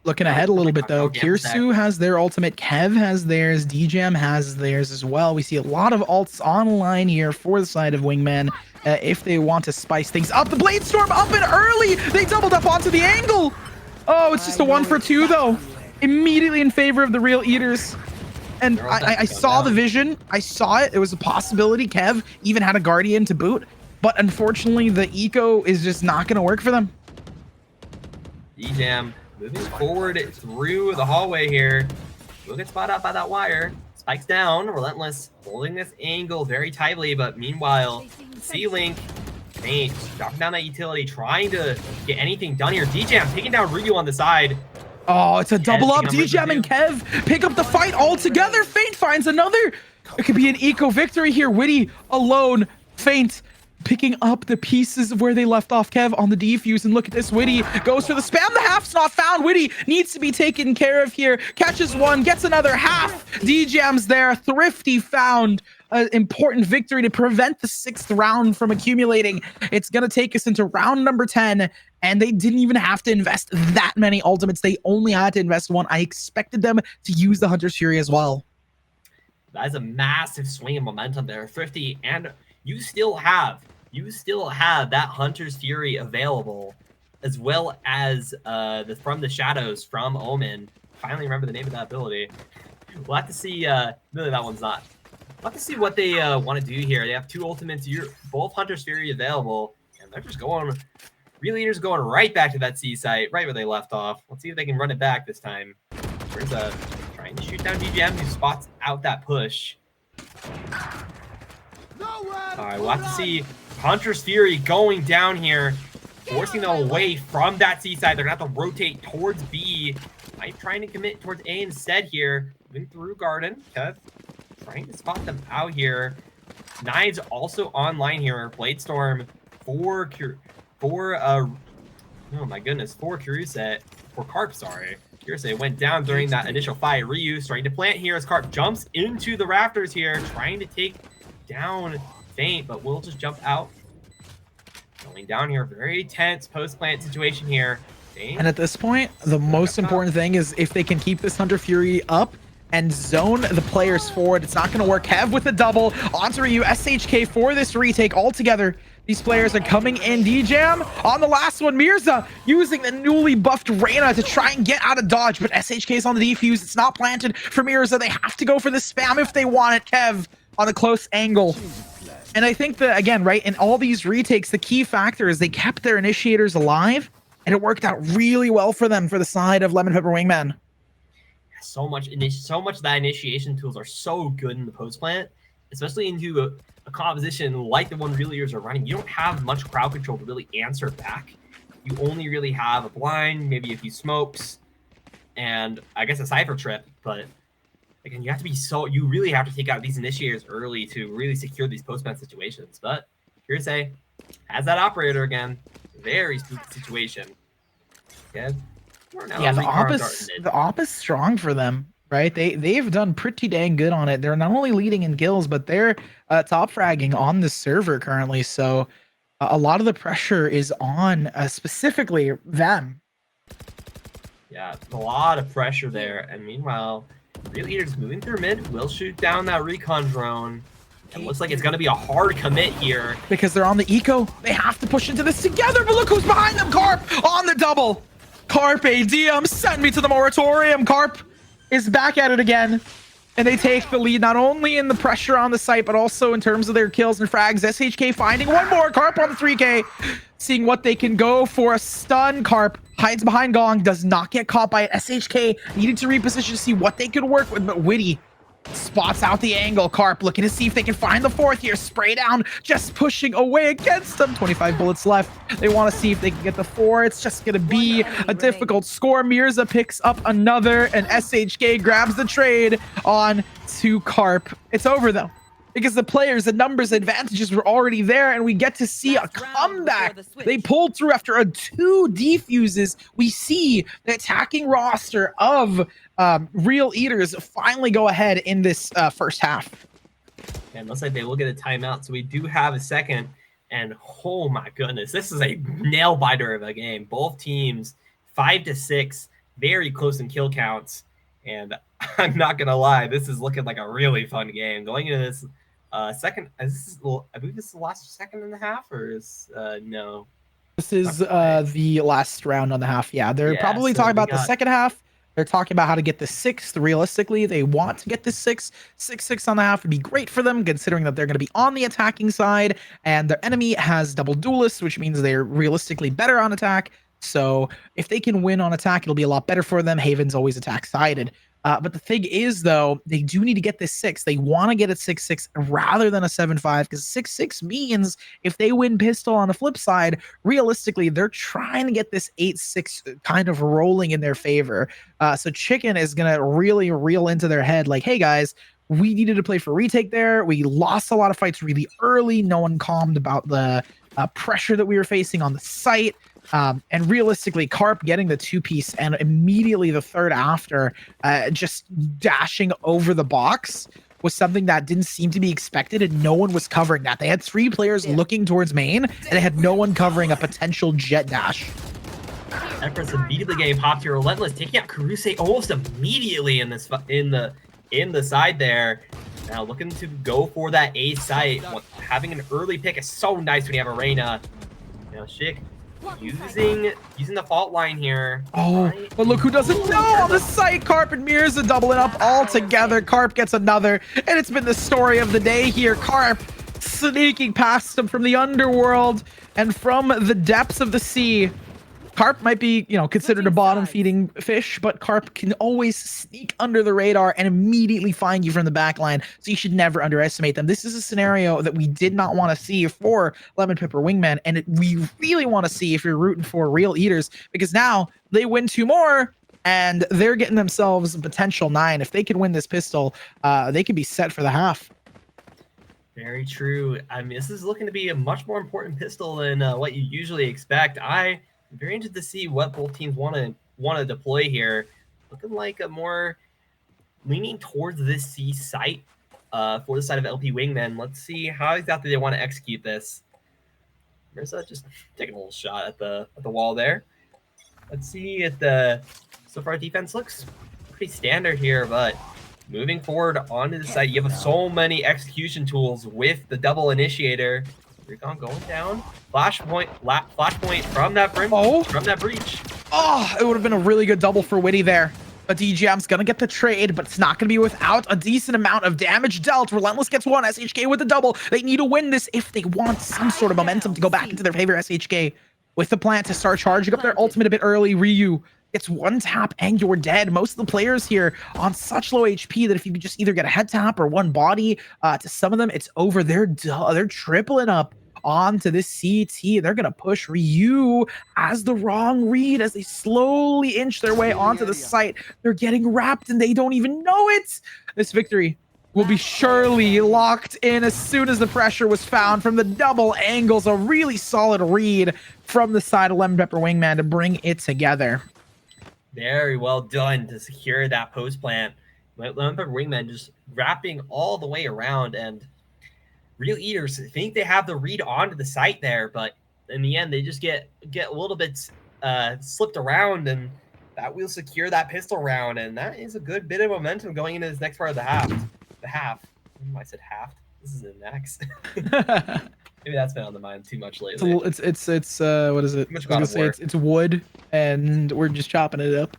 Looking ahead a little bit though, Kirsu has their ultimate, Kev has theirs, DJam has theirs as well. We see a lot of ults online here for the side of Wingman if they want to spice things up. The Blade Storm up and early! They doubled up onto the angle! Oh, it's just a 1 for 2 though. Immediately in favor of the Real Eaters. And I saw the vision. I saw it. It was a possibility. Kev even had a Guardian to boot. But unfortunately, the eco is just not going to work for them. DJam moving forward through the hallway here. Will get spotted out by that wire. Spikes down, Relentless holding this angle very tightly, but meanwhile, C-Link, Faint, dropping down that utility, trying to get anything done here. DJam taking down Ryu on the side. Oh, it's a double up. DJam and Kev pick up the fight all together. Faint finds another. It could be an eco victory here. Witty alone. Faint picking up the pieces of where they left off. Kev on the defuse, and look at this. Witty goes for the spam. The half's not found. Witty needs to be taken care of here. Catches one, gets another half. DJam's there. Thrifty found an important victory to prevent the 6th round from accumulating. It's going to take us into round number 10, and they didn't even have to invest that many ultimates. They only had to invest one. I expected them to use the Hunter's Fury as well. That is a massive swing of momentum there. Thrifty, and you still have that Hunter's Fury available, as well as the From the Shadows from Omen. Finally remember the name of that ability. We'll have to see. Really, that one's not. We'll have to see what they want to do here. They have 2 ultimates. Both Hunter's Fury available, and they're just going. Real Eaters going right back to that C site, right where they left off. Let's see if they can run it back this time. There's trying to shoot down DJM, who spots out that push. All right, we'll have to see Hunter's Fury going down here, forcing them away from that C side. They're gonna have to rotate towards B. Might trying to commit towards A instead here. Moving through Garden. Kev trying to spot them out here. Knives also online here. Blade Storm for Kuruset. For Carp, sorry. Kuruset went down during that initial fight. Ryu starting to plant here as Carp jumps into the rafters here, trying to take down Faint, but will just jump out. Going down here, very tense post-plant situation here. Faint. And at this point, the most important thing is if they can keep this Hunter Fury up and zone the players forward. It's not going to work. Kev with a double onto Ryu. SHK for this retake altogether. These players are coming in. DJam on the last one. Mirza using the newly buffed Reyna to try and get out of dodge, but SHK is on the defuse. It's not planted for Mirza. They have to go for the spam if they want it. Kev on a close angle. And I think that, again, right, in all these retakes, the key factor is they kept their initiators alive, and it worked out really well for them for the side of Lemon Pepper Wingman. So much of that initiation tools are so good in the post plant, especially into a composition like the one Real Eaters are running. You don't have much crowd control to really answer back. You only really have a blind, maybe a few smokes, and I guess a cypher trip, but again, you really have to take out these initiators early to really secure these post-plant situations. But Kuruset has that operator again. Very spooky situation. Okay. Yeah, the op is strong for them, right? They've done pretty dang good on it. They're not only leading in kills, but they're top fragging on the server currently. So a lot of the pressure is on specifically them. Yeah, a lot of pressure there. And meanwhile, Real Eaters moving through mid will shoot down that recon drone. It looks like it's going to be a hard commit here. Because they're on the eco. They have to push into this together. But look who's behind them. Carp on the double. Carpe Diem, send me to the moratorium. Carp is back at it again. And they take the lead, not only in the pressure on the site, but also in terms of their kills and frags. SHK finding one more. Carp on the 3K. Seeing what they can go for. A stun. Carp hides behind Gong. Does not get caught by it. SHK needed to reposition to see what they could work with. But Witty spots out the angle. Carp looking to see if they can find the 4th here. Spray down. Just pushing away against them. 25 bullets left. They want to see if they can get the 4. It's just going to be a difficult score. Mirza picks up another. And SHK grabs the trade on to Carp. It's over though. because the players, the numbers advantages were already there, and we get to see a comeback. They pulled through after a 2 defuses. We see the attacking roster of Real Eaters finally go ahead in this first half. And looks like they will get a timeout, so we do have a second. And oh my goodness, this is a nail biter of a game. Both teams 5-6, very close in kill counts. And I'm not gonna lie, this is looking like a really fun game. Going into this second, I believe this is the last second and a half, or is no? This is the last round on the half. Yeah, they're probably talking about the second half. They're talking about how to get the 6th. Realistically, they want to get the 6 on the half would be great for them, considering that they're going to be on the attacking side, and their enemy has double duelists, which means they're realistically better on attack. So if they can win on attack, it'll be a lot better for them. Haven's always attack sided. But the thing is, though, they do need to get this 6. They want to get a 6-6 rather than a 7-5, because 6-6 means if they win pistol on the flip side, realistically, they're trying to get this 8-6 kind of rolling in their favor. So Chicken is going to really reel into their head like, hey, guys, we needed to play for retake there. We lost a lot of fights really early. No one calmed about the pressure that we were facing on the site. And realistically, Carp getting the 2-piece and immediately the third after just dashing over the box was something that didn't seem to be expected, and no one was covering that. They had 3 players looking towards main, and they had no one covering a potential jet dash. Empress immediately getting popped here. Relentless taking out Karuse almost immediately in this in the side there. Now looking to go for that A site. Having an early pick is so nice when you have Arena. Now Schick using the fault line here. Oh, but look who doesn't know on the site. Carp and Mirza doubling up all together. Carp gets another, and it's been the story of the day here. Carp sneaking past him from the underworld and from the depths of the sea. Carp might be, considered a bottom-feeding fish, but Carp can always sneak under the radar and immediately find you from the back line, so you should never underestimate them. This is a scenario that we did not want to see for Lemon Pepper Wingman, and we really want to see if you're rooting for Real Eaters, because now they win 2 more, and they're getting themselves a potential 9. If they can win this pistol, they can be set for the half. Very true. I mean, this is looking to be a much more important pistol than what you usually expect. I'm very interested to see what both teams want to deploy here. Looking like a more leaning towards this C site for the side of LP Wingman. Let's see how exactly they want to execute this. Mirza just taking a little shot at the wall there. Let's see if so far defense looks pretty standard here, but moving forward onto the side, you have so many execution tools with the double initiator. Recon going down. Flashpoint from that from that breach. Oh, it would have been a really good double for Witty there. But DJM's gonna get the trade, but it's not gonna be without a decent amount of damage dealt. Relentless gets 1. SHK with the double. They need to win this if they want some sort of momentum to go back into their favor. SHK with the plant to start charging up their ultimate a bit early. Ryu gets 1 tap and you're dead. Most of the players here on such low HP that if you could just either get a head tap or 1 body, to some of them, it's over. They're tripling up onto this CT. They're gonna push Ryu as the wrong read as they slowly inch their way onto the site. They're getting wrapped and they don't even know it. This victory will be surely locked in as soon as the pressure was found from the double angles. A really solid read from the side of Lemon Pepper Wingman to bring it together. Very well done to secure that post plant. Lemon Pepper Wingman just wrapping all the way around, and Real Eaters think they have the read onto the site there, but in the end, they just get a little bit slipped around, and that will secure that pistol round, and that is a good bit of momentum going into this next part of the half. I said half. This is the next. Maybe that's been on the mind too much lately. It's what is it? I was gonna say it's wood, and we're just chopping it up.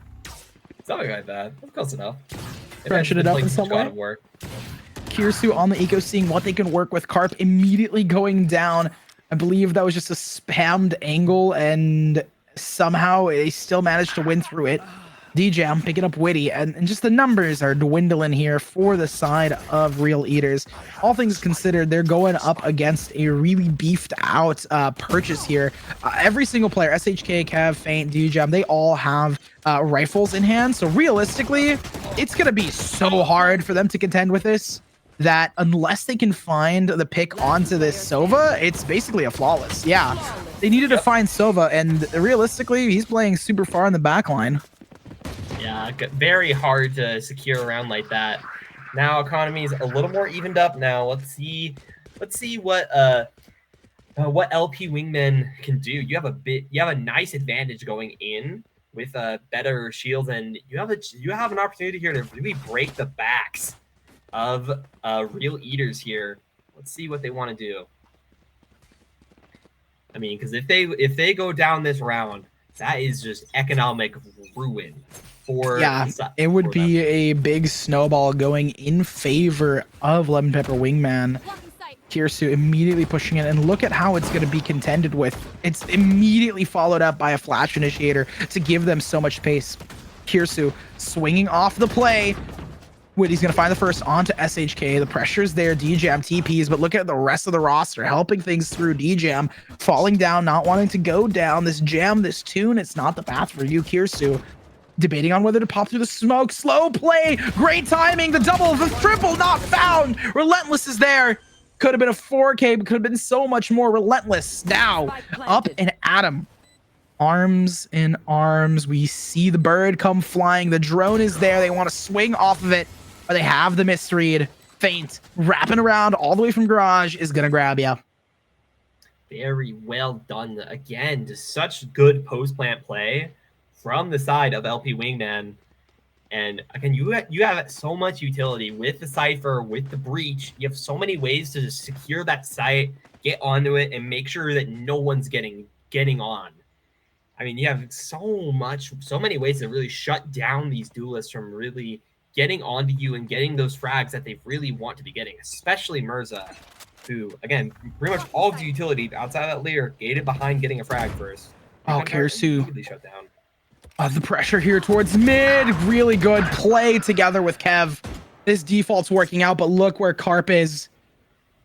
Something like that. That's close enough. Crunching it up in some way. Kirsu on the eco, seeing what they can work with. Carp immediately going down. I believe that was just a spammed angle, and somehow they still managed to win through it. DJ, I'm picking up Witty, and just the numbers are dwindling here for the side of Real Eaters. All things considered, they're going up against a really beefed out purchase here. Every single player, SHK, Cav, Feint, DJ, they all have rifles in hand. So realistically, it's going to be so hard for them to contend with this. that unless they can find the pick onto this Sova, it's basically a flawless. Yeah, they needed to find Sova, and realistically, he's playing super far in the back line. Yeah, very hard to secure around like that. Now economy's a little more evened up now. Let's see what LP Wingman can do. You have a nice advantage going in with better shields, and you have an opportunity here to really break the backs of Real Eaters here. Let's see what they want to do. I mean, because if they go down this round, that is just economic ruin for it would be a big snowball going in favor of Lemon Pepper Wingman. Kirsu immediately pushing it, and look at how it's going to be contended with. It's immediately followed up by a flash initiator to give them so much pace. Kirsu swinging off the play. He's going to find the first onto SHK. The pressure's there. DJam TPs, but look at the rest of the roster helping things through. DJam falling down, not wanting to go down. This jam, this tune, it's not the path for you, Kirsu. Debating on whether to pop through the smoke. Slow play. Great timing. The double, the triple not found. Relentless is there. Could have been a 4K, but could have been so much more. Relentless now up and at him. Arms in arms. We see the bird come flying. The drone is there. They want to swing off of it, but they have the misread. Feint wrapping around all the way from garage is going to grab you. Very well done. Again, just such good post-plant play from the side of LP Wingman. And again, you have so much utility with the Cypher, with the breach. You have so many ways to just secure that site, get onto it, and make sure that no one's getting on. I mean, you have so many ways to really shut down these duelists from really getting onto you and getting those frags that they really want to be getting, especially Mirza, who, again, pretty much all of the utility outside of that layer gated behind getting a frag first. Oh, Kirsu. Shut down. The pressure here towards mid. Really good play together with Kev. This default's working out, but look where Carp is.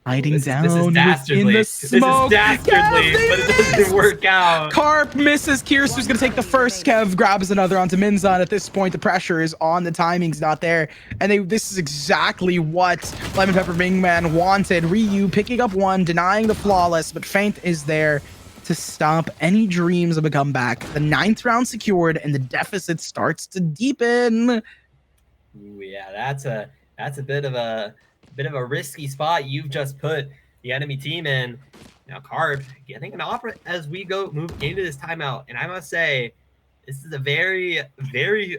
Hiding down this is dastardly. in the smoke. This is dastardly, but it doesn't work out. Carp misses. Kirsu's going to take the first. Kev grabs another onto Minzan. At this point, the pressure is on. The timing's not there. And this is exactly what Lemon Pepper Wingman wanted. Ryu picking up one, denying the flawless, but Feint is there to stop any dreams of a comeback. The 9th round secured, and the deficit starts to deepen. Ooh, yeah, that's a bit of a risky spot you've just put the enemy team in. Now, Carp getting an offer as we move into this timeout, and I must say, this is a very, very,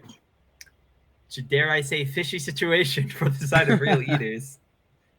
dare I say, fishy situation for the side of Real Eaters.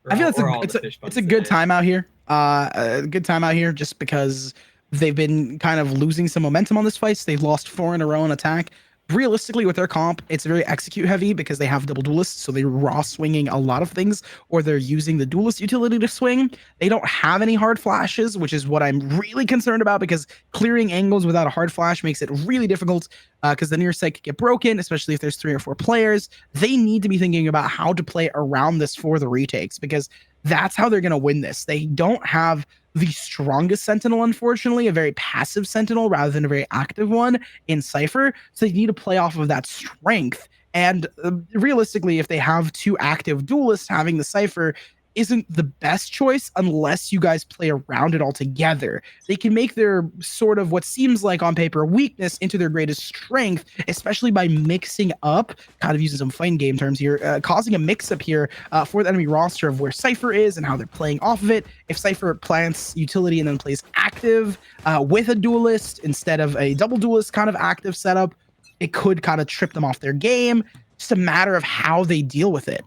I feel it's a good timeout here. A good timeout here, just because they've been kind of losing some momentum on this fight. They've lost 4 in a row in attack. Realistically, with their comp, it's very execute heavy because they have double duelists, so they're raw swinging a lot of things, or they're using the duelist utility to swing. They don't have any hard flashes, which is what I'm really concerned about, because clearing angles without a hard flash makes it really difficult, because the near sight could get broken, especially if there's 3 or 4 players. They need to be thinking about how to play around this for the retakes, because that's how they're going to win this. They don't have the strongest Sentinel, unfortunately, a very passive Sentinel rather than a very active one in Cypher. So they need to play off of that strength. And realistically, if they have 2 active duelists, having the Cypher isn't the best choice unless you guys play around it all together. They can make their sort of what seems like on paper weakness into their greatest strength, especially by mixing up, kind of using some fighting game terms here, causing a mix-up here for the enemy roster of where Cypher is and how they're playing off of it. If Cypher plants utility and then plays active with a duelist instead of a double duelist kind of active setup, it could kind of trip them off their game. Just a matter of how they deal with it.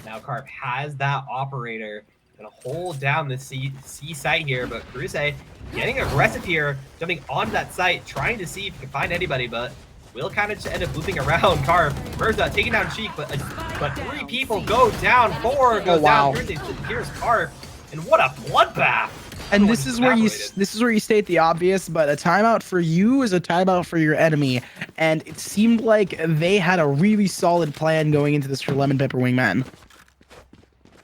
Now Carp has that operator. Gonna hold down the C site here, but Cruze getting aggressive here, jumping onto that site, trying to see if he can find anybody, but will kind of just end up looping around. Carp, Mirza taking down Sheik, but 3 people go down, 4 goes down. Here's Carp, and what a bloodbath! And this is where you state the obvious, but a timeout for you is a timeout for your enemy. And it seemed like they had a really solid plan going into this for Lemon Pepper Wingman.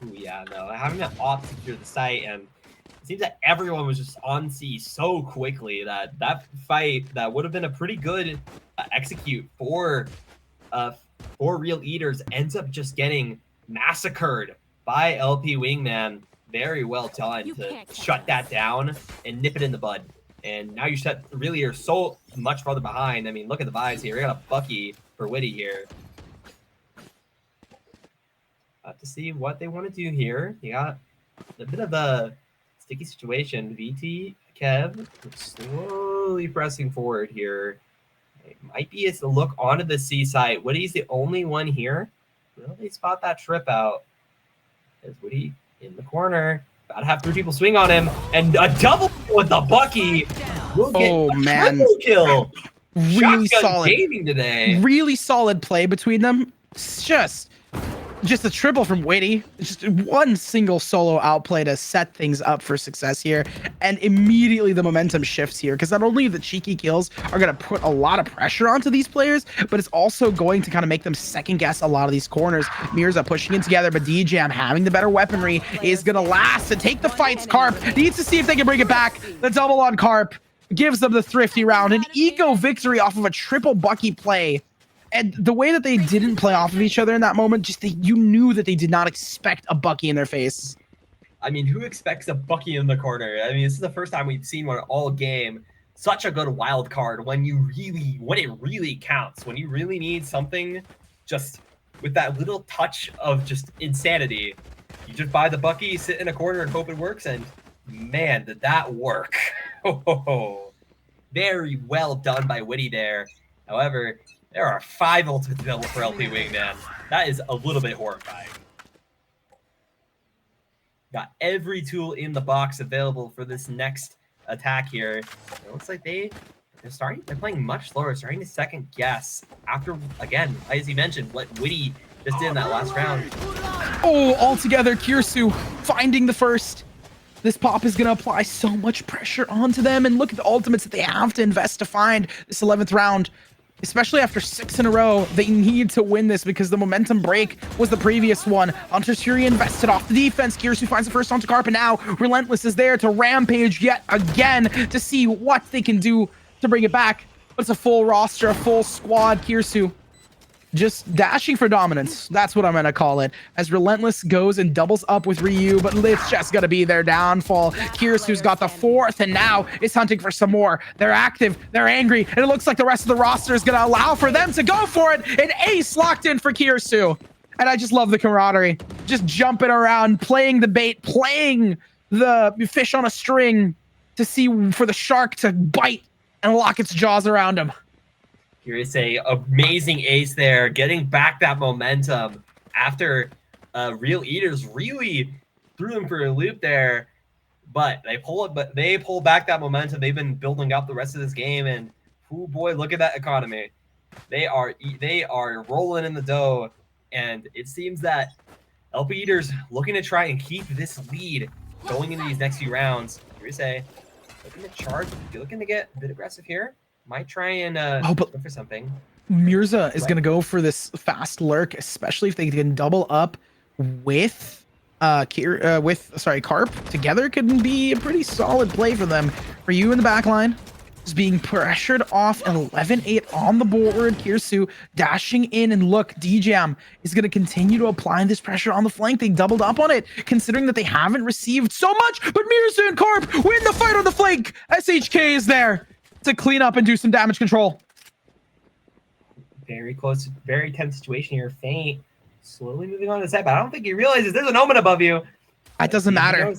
Ooh, yeah, no, having that off secure the site, and it seems that everyone was just on C so quickly that fight that would have been a pretty good execute for Real Eaters ends up just getting massacred by LP Wingman. Very well done to shut that down and nip it in the bud. And now you really are so much farther behind. I mean, look at the vibes here. We got a Bucky for Witty here. To see what they want to do here. You got a bit of a sticky situation. VT, Kev, slowly pressing forward here. It might be a look onto the C site. Witty's the only one here. Will they spot that trip out? Is Witty in the corner? About to have 3 people swing on him, and a double with the Bucky. We'll get man, kill. Really Shotgun solid gaming today. Really solid play between them. It's just a triple from Witty. Just one single solo outplay to set things up for success here. And immediately the momentum shifts here, because not only the cheeky kills are going to put a lot of pressure onto these players, but it's also going to kind of make them second guess a lot of these corners. Mirza pushing it together, but DJam having the better weaponry is going to last and take the fights. Carp needs to see if they can bring it back. The double on Carp gives them the thrifty round. An eco victory off of a triple Bucky play. And the way that they didn't play off of each other in that moment, you knew that they did not expect a Bucky in their face. I mean, who expects a Bucky in the corner? I mean, this is the first time we've seen one all game. Such a good wild card when it really counts, when you really need something just with that little touch of just insanity. You just buy the Bucky, sit in a corner and hope it works, and man, did that work. Very well done by Witty there. However, there are 5 ultimates available for LP Wingman. That is a little bit horrifying. Got every tool in the box available for this next attack here. It looks like they're playing much slower, starting to second guess after, again, as you mentioned, what Witty just did in that last round. Oh, altogether, Kirsu finding the first. This pop is going to apply so much pressure onto them, and look at the ultimates that they have to invest to find this 11th round. Especially after 6 in a row, they need to win this because the momentum break was the previous one. Hunter's Fury invested off the defense. Kirsu finds the first onto Carp, and now Relentless is there to rampage yet again to see what they can do to bring it back. But it's a full roster, a full squad. Kirsu just dashing for dominance. That's what I'm going to call it. As Relentless goes and doubles up with Ryu, but it's just going to be their downfall. Kirsu's got the 4th, and now is hunting for some more. They're active, they're angry, and it looks like the rest of the roster is going to allow for them to go for it. An ace locked in for Kirsu. And I just love the camaraderie. Just jumping around, playing the bait, playing the fish on a string to see for the shark to bite and lock its jaws around him. Here's a amazing ace there, getting back that momentum after Real Eaters really threw them for a loop there. But they pull back that momentum. They've been building up the rest of this game, and oh boy, look at that economy. They are rolling in the dough, and it seems that LP Eaters looking to try and keep this lead going into these next few rounds. Here's a looking to charge, looking to get a bit aggressive here. Might try and look for something. Mirza is going to go for this fast lurk, especially if they can double up with Carp together. Could be a pretty solid play for them. For you in the back line, is being pressured off, an 11-8 on the board. Kirsu dashing in, and look, DJam is going to continue to apply this pressure on the flank. They doubled up on it, considering that they haven't received so much, but Mirza and Carp win the fight on the flank. SHK is there to clean up and do some damage control. Very close, very tense situation here. Feint slowly moving on to the side, but I don't think he realizes there's an omen above you. It doesn't matter.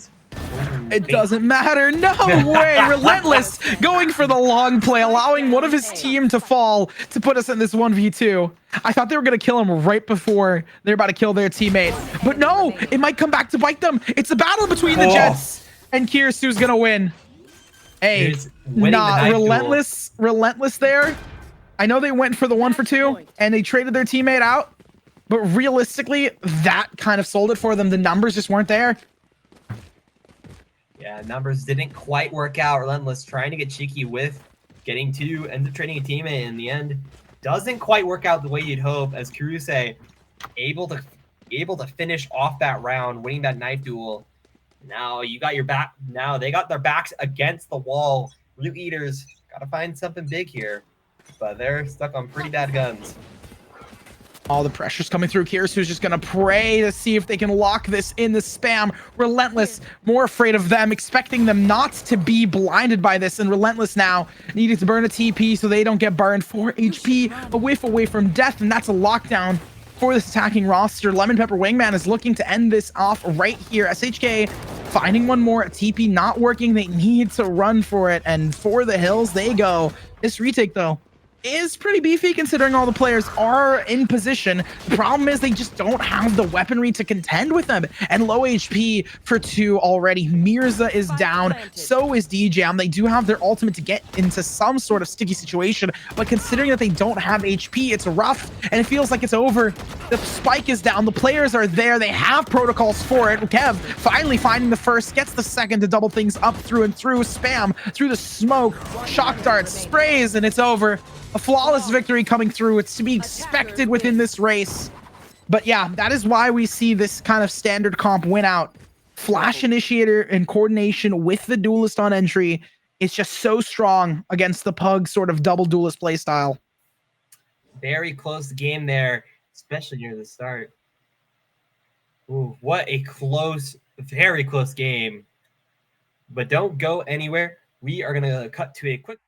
It doesn't matter. No way. Relentless going for the long play, allowing one of his team to fall to put us in this 1v2. I thought they were going to kill him right before they're about to kill their teammate. But no, it might come back to bite them. It's a battle between the Jets, and Kirsu's going to win. Hey, nah, relentless there. I know they went for the 1-for-2 and they traded their teammate out, but realistically, that kind of sold it for them. The numbers just weren't there. Yeah, numbers didn't quite work out. Relentless trying to get cheeky with getting to end up trading a teammate in the end. Doesn't quite work out the way you'd hope, as Kuruse able to finish off that round, winning that knife duel. Now you got your back. Now they got their backs against the wall. Real Eaters got to find something big here, but they're stuck on pretty bad guns. All the pressure's coming through. Kirisu's just gonna pray to see if they can lock this in. The spam, Relentless, more afraid of them, expecting them not to be blinded by this, and Relentless now needing to burn a TP so they don't get burned. 4 HP, a whiff away from death, and that's a lockdown for this attacking roster. Lemon Pepper Wingman is looking to end this off right here. SHK finding one more, TP not working. They need to run for it, and for the hills they go. This retake, though, is pretty beefy considering all the players are in position. The problem is they just don't have the weaponry to contend with them, and low HP for 2 already. Mirza is down, so is DJam. They do have their ultimate to get into some sort of sticky situation, but considering that they don't have HP, it's rough, and it feels like it's over. The spike is down, the players are there, they have protocols for it. Kev finally finding the first, gets the second to double things up through and through. Spam through the smoke, shock darts, sprays, and it's over. A flawless victory coming through. It's to be expected within this race. But yeah, that is why we see this kind of standard comp win out. Flash initiator and coordination with the duelist on entry is just so strong against the Pug sort of double duelist playstyle. Very close game there, especially near the start. Ooh, what a close, very close game. But don't go anywhere. We are going to cut to a quick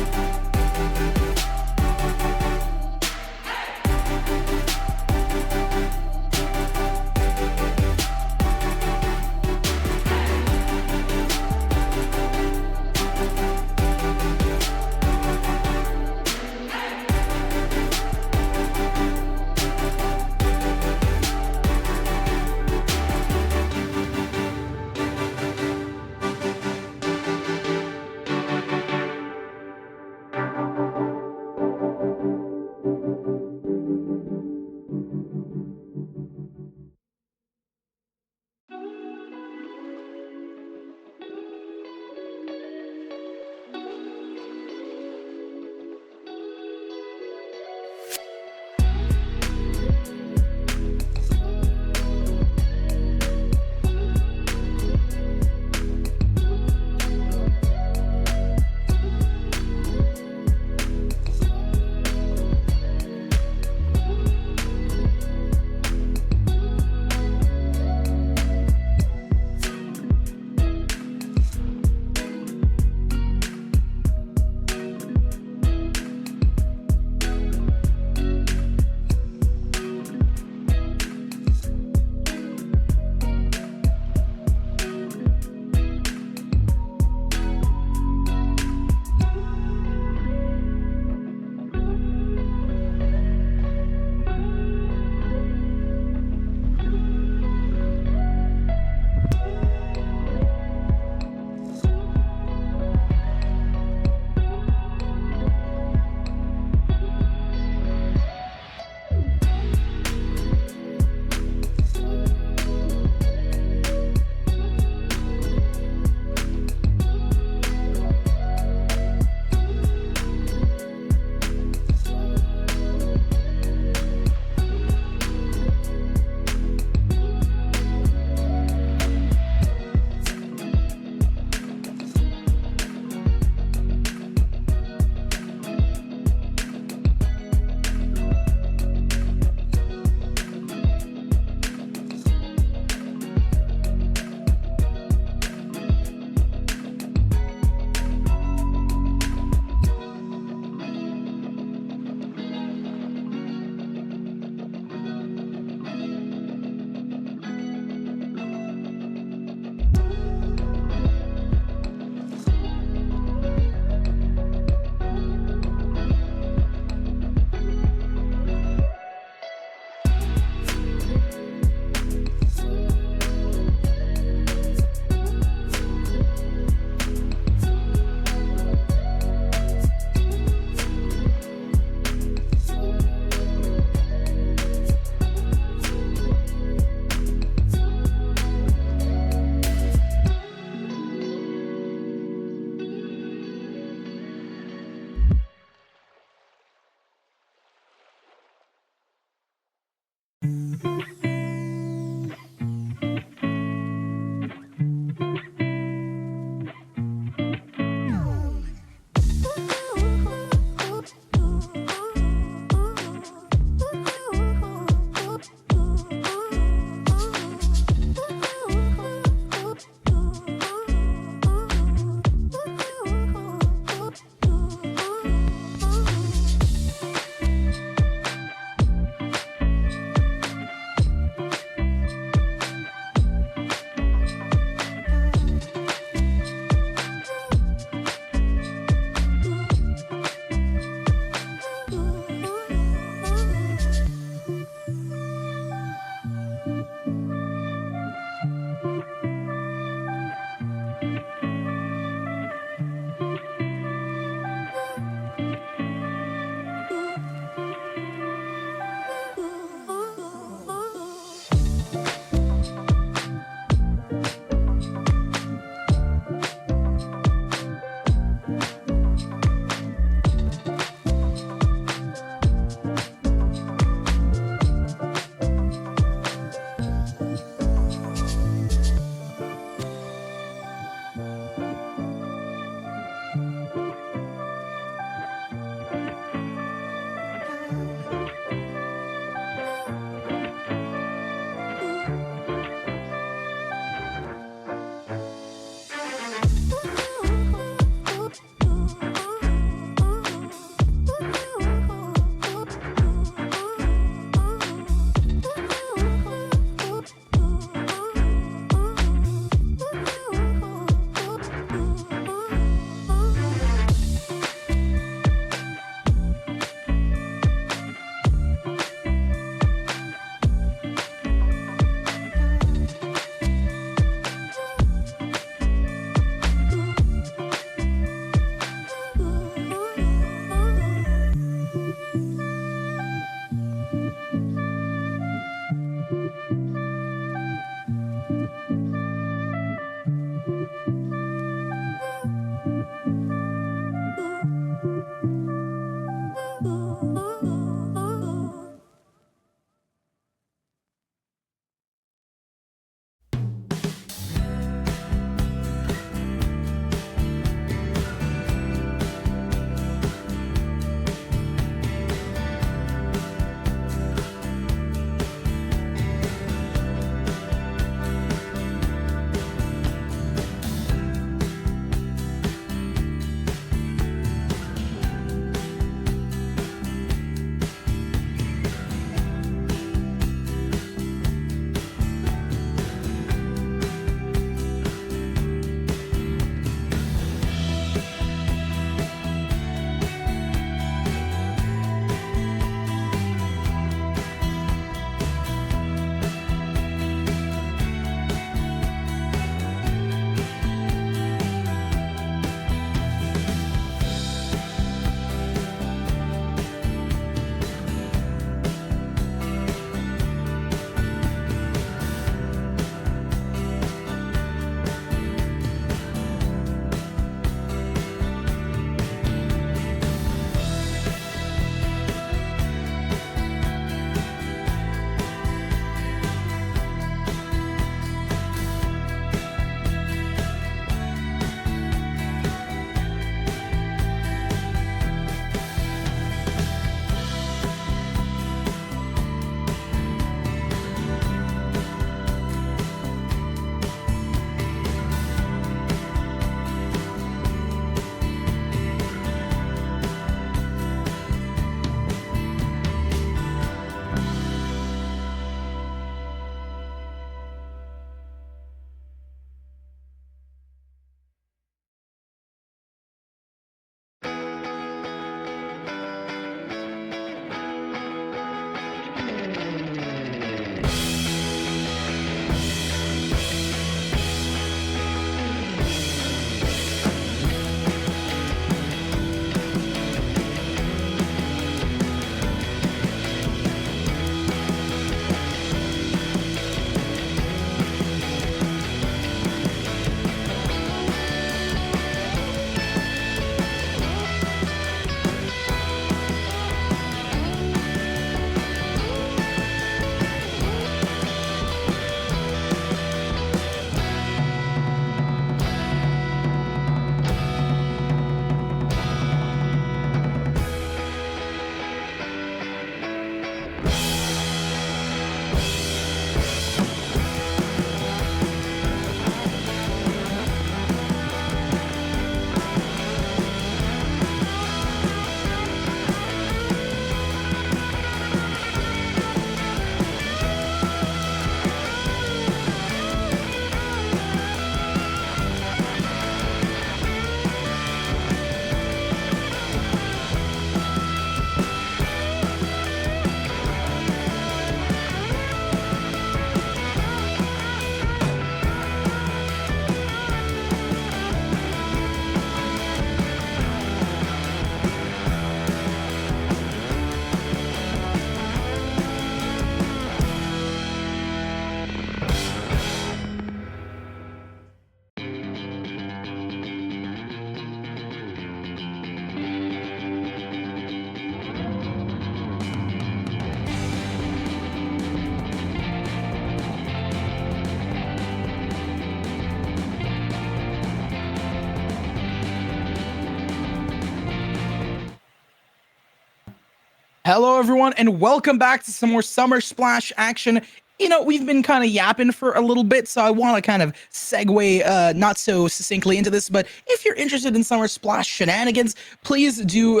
Hello, everyone, and welcome back to some more Summer Splash action. You know, we've been kind of yapping for a little bit, so I want to kind of segue not so succinctly into this, but if you're interested in Summer Splash shenanigans, please do,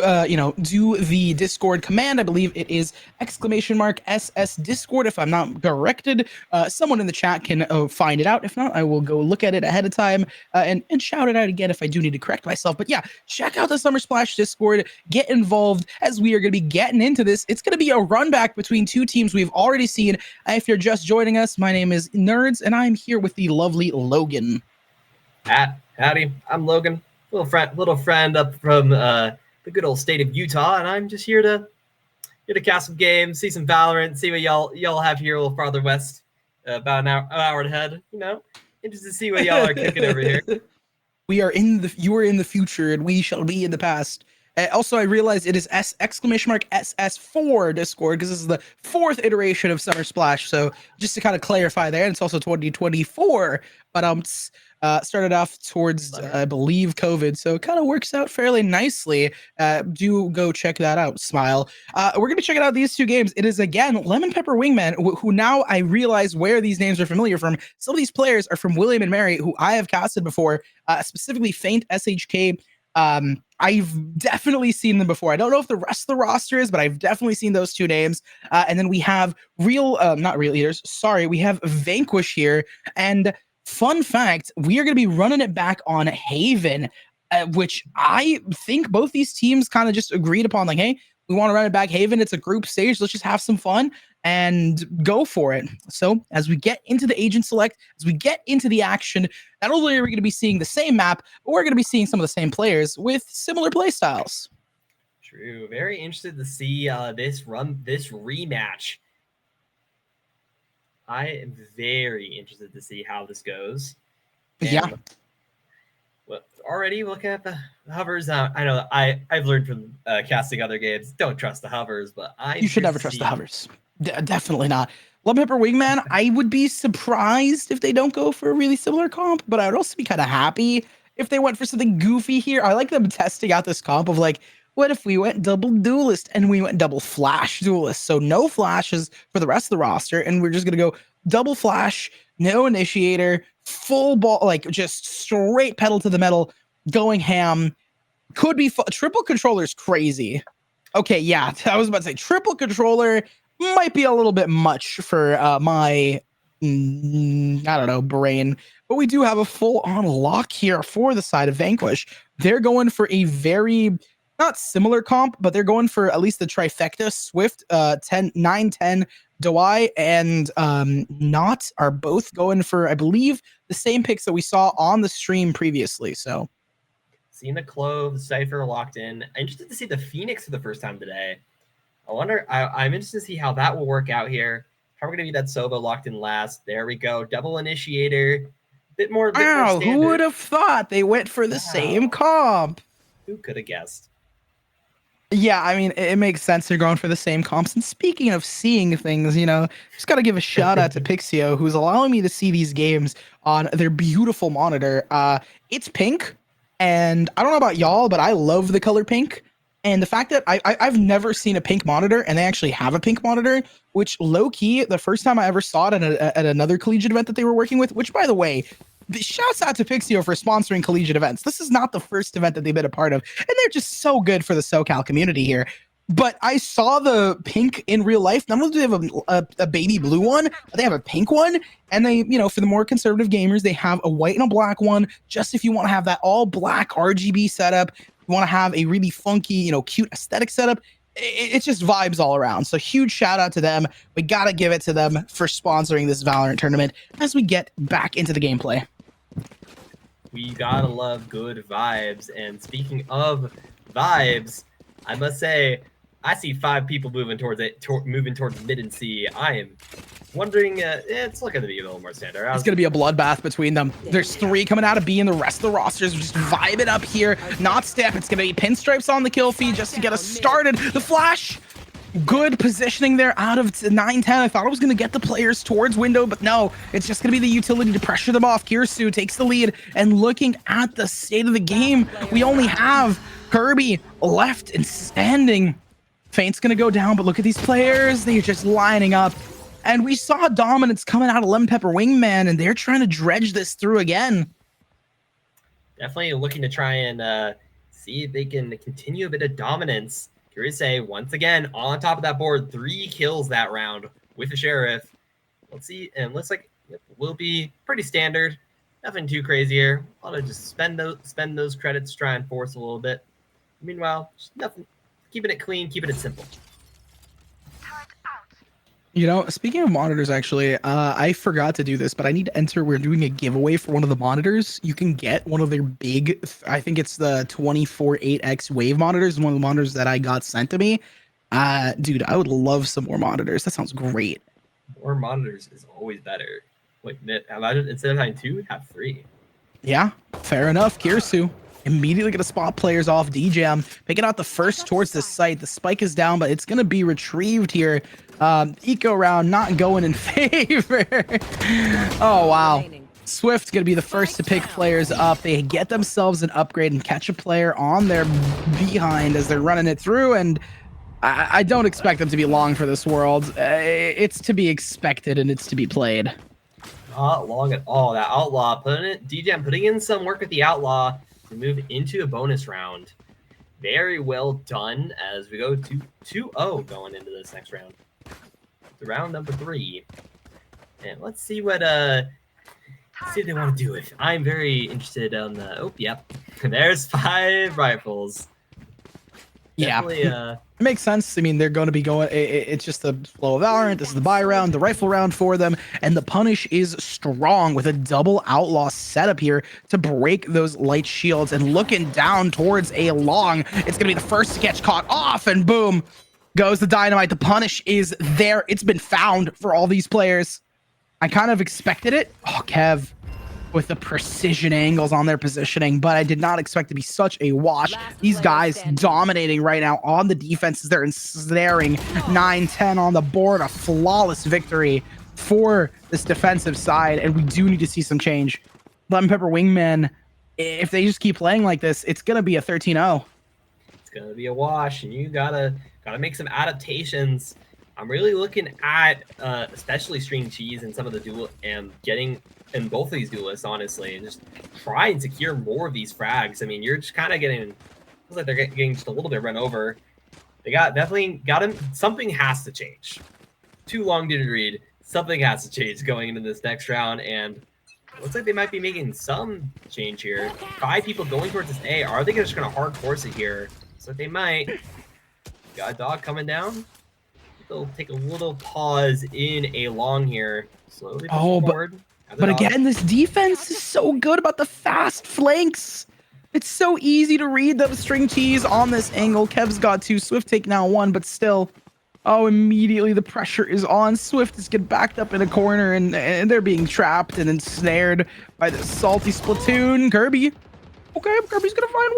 do the Discord command. I believe it is !SS Discord, if I'm not corrected. Someone in the chat can find it out. If not, I will go look at it ahead of time and shout it out again if I do need to correct myself. But yeah, check out the Summer Splash Discord. Get involved as we are going to be getting into this. It's going to be a run back between two teams we've already seen. If you're just joining us, my name is Nerds, and I'm here with the lovely Logan. Howdy, I'm Logan, little friend up from the good old state of Utah, and I'm just here to cast some games, see some Valorant, see what y'all have here a little farther west, about an hour ahead. You know, interested to see what y'all are cooking over here. You are in the future, and we shall be in the past. Also, I realized it is !SS4 Discord because this is the 4th iteration of Summer Splash. So just to kind of clarify there, and it's also 2024, but started off towards I believe COVID, so it kind of works out fairly nicely. Do go check that out. Smile. We're gonna be checking out these two games. It is again Lemon Pepper Wingman, who now I realize where these names are familiar from. Some of these players are from William and Mary, who I have casted before, specifically Faint SHK. I've definitely seen them before. I don't know if the rest of the roster is, but I've definitely seen those two names. And then we have not Real Eaters. Sorry, we have Vanquish here. And fun fact, we are going to be running it back on Haven, which I think both these teams kind of just agreed upon. Like, hey, we want to run it back Haven. It's a group stage. Let's just have some fun and go for it. So as we get into the agent select, as we get into the action, not only are we going to be seeing the same map, but we're going to be seeing some of the same players with similar play styles. True. Very interested to see this rematch. I am very interested to see how this goes. And yeah. Already looking at the hovers. I know I've learned from casting other games, don't trust the hovers, but you should never trust the hovers. Definitely not. Lemon Pepper Wingman, I would be surprised if they don't go for a really similar comp, but I would also be kind of happy if they went for something goofy here. I like them testing out this comp of like, what if we went double duelist and we went double flash duelist? So no flashes for the rest of the roster, and we're just going to go double flash, no initiator, full ball, like just straight pedal to the metal, going ham. Could be triple controller is crazy. Okay, yeah, I was about to say triple controller might be a little bit much for my, I don't know, brain. But we do have a full-on lock here for the side of Vanquish. They're going for a very, not similar comp, but they're going for at least the trifecta. Swift, 9-10, Dawai, and Not are both going for, I believe, the same picks that we saw on the stream previously. So, seeing the Clove, the Cypher locked in. I'm interested to see the Phoenix for the first time today. I'm interested to see how that will work out here. How we're going to be that Sova locked in last. There we go. Double initiator. Bit more wow, who would have thought they went for the same comp? Who could have guessed? Yeah, I mean, it makes sense they're going for the same comps. And speaking of seeing things, you know, just got to give a shout out to Pixio, who's allowing me to see these games on their beautiful monitor. It's pink, and I don't know about y'all, but I love the color pink. And the fact that I've never seen a pink monitor, and they actually have a pink monitor, which low-key, the first time I ever saw it at another collegiate event that they were working with, which, by the way, shouts out to Pixio for sponsoring collegiate events. This is not the first event that they've been a part of, and they're just so good for the SoCal community here. But I saw the pink in real life. Not only do they have a baby blue one, but they have a pink one. And they, you know, for the more conservative gamers, they have a white and a black one, just if you want to have that all black RGB setup. You want to have a really funky, you know, cute aesthetic setup. It's just vibes all around. So huge shout out to them. We got to give it to them for sponsoring this Valorant tournament as we get back into the gameplay. We gotta love good vibes. And speaking of vibes, I must say, I see 5 people moving towards mid and C. I am wondering, it's looking to be a little more standard. It's going to be a bloodbath between them. There's 3 coming out of B, and the rest of the rosters just vibing up here. Not step. It's going to be pinstripes on the kill feed just to get us started. The flash. Good positioning there out of 9-10. I thought I was going to get the players towards window, but no. It's just going to be the utility to pressure them off. Kirsu takes the lead, and looking at the state of the game, we only have Kirby left and standing. Feint's gonna go down, but look at these players. They're just lining up. And we saw dominance coming out of Lemon Pepper Wingman, and they're trying to dredge this through again. Definitely looking to try and see if they can continue a bit of dominance. Curious to say, once again, on top of that board, 3 kills that round with the Sheriff. Let's see, and looks like it will be pretty standard. Nothing too crazy here. I'll just spend those credits, try and force a little bit. Meanwhile, just nothing. Keeping it clean, keeping it simple. You know, speaking of monitors, actually, I forgot to do this, but I need to enter. We're doing a giveaway for one of the monitors. You can get one of their big, I think it's the 24.8x wave monitors, one of the monitors that I got sent to me. Dude, I would love some more monitors. That sounds great. More monitors is always better. Wait, imagine instead of having 2, have 3. Yeah, fair enough. Kirsu immediately going to spot players off. DJam picking out the first towards the site. The spike is down, but it's going to be retrieved here. Eco round not going in favor. Oh, wow. Swift going to be the first to pick players up. They get themselves an upgrade and catch a player on their behind as they're running it through. And I don't expect them to be long for this world. It's to be expected and it's to be played. Not long at all. That Outlaw putting in some work with the Outlaw to move into a bonus round. Very well done as we go to 2-0 going into this next round. To round number 3. And let's see what see what they want to do with. I'm very interested on the yep. There's 5 rifles. Definitely, yeah. It makes sense. I mean, they're going to be going. It's just the flow of Valorant. This is the buy round, the rifle round for them. And the punish is strong with a double Outlaw setup here to break those light shields. And looking down towards a long, it's going to be the first to catch caught off. And boom, goes the dynamite. The punish is there. It's been found for all these players. I kind of expected it. Oh, Kev with the precision angles on their positioning, but I did not expect to be such a wash. These guys dominating right now on the defenses. They're ensnaring 9-10 on the board. A flawless victory for this defensive side, and we do need to see some change. Lemon Pepper Wingman, if they just keep playing like this, it's going to be a 13-0. It's going to be a wash, and you gotta make some adaptations. I'm really looking at especially String Cheese and some of the duel and getting in both of these duelists, honestly, and just try and secure more of these frags. I mean, you're just kind of getting, feels like they're getting just a little bit run over. They definitely got him. Something has to change. Too long didn't read. Something has to change going into this next round, and it looks like they might be making some change here. 5 people going towards this A. Are they just going to hard force it here? So they might. Got a dog coming down. They'll take a little pause in a long here. Slowly push forward. But again, this defense is so good about the fast flanks. It's so easy to read the String Cheese on this angle. Kev's got 2. Swift take now 1, but still. Oh, immediately the pressure is on. Swift is getting backed up in a corner, and they're being trapped and ensnared by the salty Splatoon. Kirby. Okay, Kirby's gonna find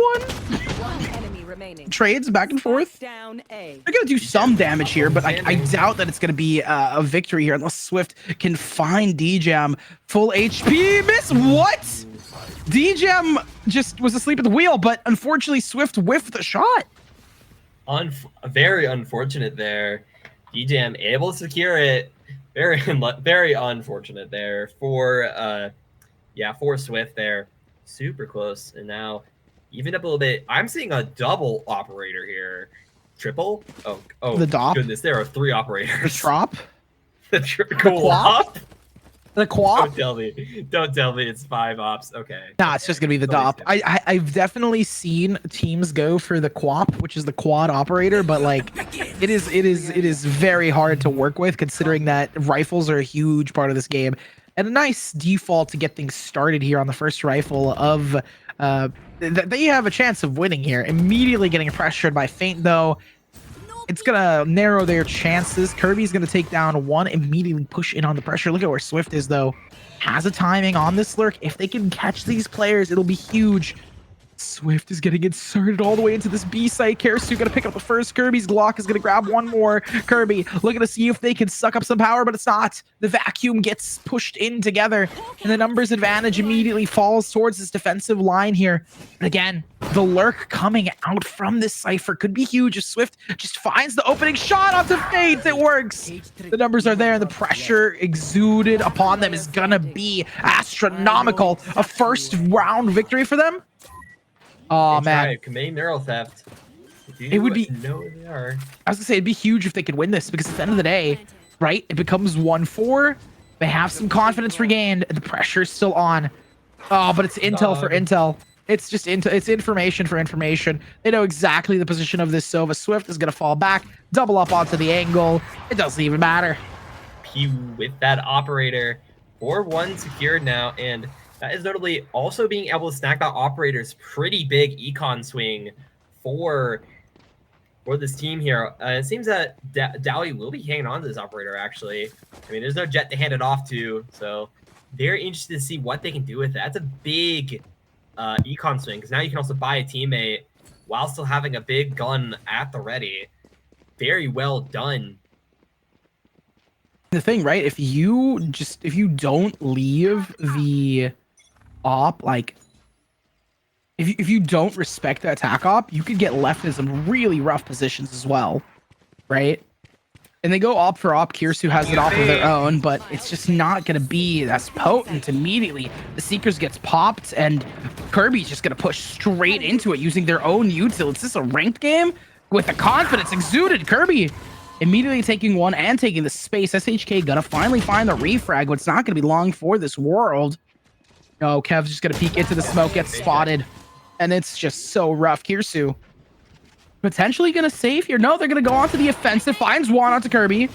one enemy remaining. Trades back and forth. Down A. They're gonna do some damage here, but I doubt that it's gonna be a victory here unless Swift can find DJam. Full HP. Miss what? DJam just was asleep at the wheel, but unfortunately Swift whiffed the shot. Very unfortunate there. DJam able to secure it. Very unfortunate there for for Swift there. Super close, and now even up a little bit. I'm seeing a double operator here. Triple? Oh, the DOP? Goodness, there are 3 operators. The Trop? The Quap? The Quap? Don't tell me it's 5 ops. Okay. Nah, it's just gonna be the DOP. I've definitely seen teams go for the Quap, which is the quad operator, but like it is very hard to work with considering that rifles are a huge part of this game. And a nice default to get things started here on the first rifle of they have a chance of winning here. Immediately getting pressured by Feint, though. It's going to narrow their chances. Kirby's going to take down 1, immediately push in on the pressure. Look at where Swift is, though. Has a timing on this lurk. If they can catch these players, it'll be huge. Swift is getting inserted all the way into this B site. Karasu gonna pick up the first. Kirby's Glock is gonna grab one more. Kirby looking to see if they can suck up some power, but it's not. The vacuum gets pushed in together, and the numbers advantage immediately falls towards this defensive line here. But again, the lurk coming out from this cipher could be huge if Swift just finds the opening shot off the fades. It works. The numbers are there, and the pressure exuded upon them is gonna be astronomical. A first round victory for them. Oh man, committing neural theft. It would be. No, they are. I was gonna say it'd be huge if they could win this, because at the end of the day, right, it becomes 1-4. They have some confidence regained. The pressure is still on. Oh, but it's intel for intel. It's just it's information for information. They know exactly the position of this Sova. Swift is gonna fall back, double up onto the angle. It doesn't even matter. Pew with that operator. 4-1 secured now, and that is notably also being able to snack that operator's pretty big econ swing for this team here. It seems that Dowie will be hanging on to this operator, actually. I mean, there's no jet to hand it off to, so very interested to see what they can do with that. That's a big econ swing, because now you can also buy a teammate while still having a big gun at the ready. Very well done. The thing, right? If you don't leave the op, like if you don't respect the attack op, you could get left in some really rough positions as well, right? And they go op for op. Kirsu has it off of their own, but it's just not gonna be as potent immediately. The Seekers gets popped, and Kirby's just gonna push straight into it using their own util. Is this a ranked game? With the confidence exuded, Kirby immediately taking one and taking the space. SHK gonna finally find the refrag, but it's not gonna be long for this world. No, Kev's just gonna peek into the smoke, gets spotted, and it's just so rough. Kirsu potentially gonna save here. No, they're gonna go on to the offensive. Finds one onto Kirby.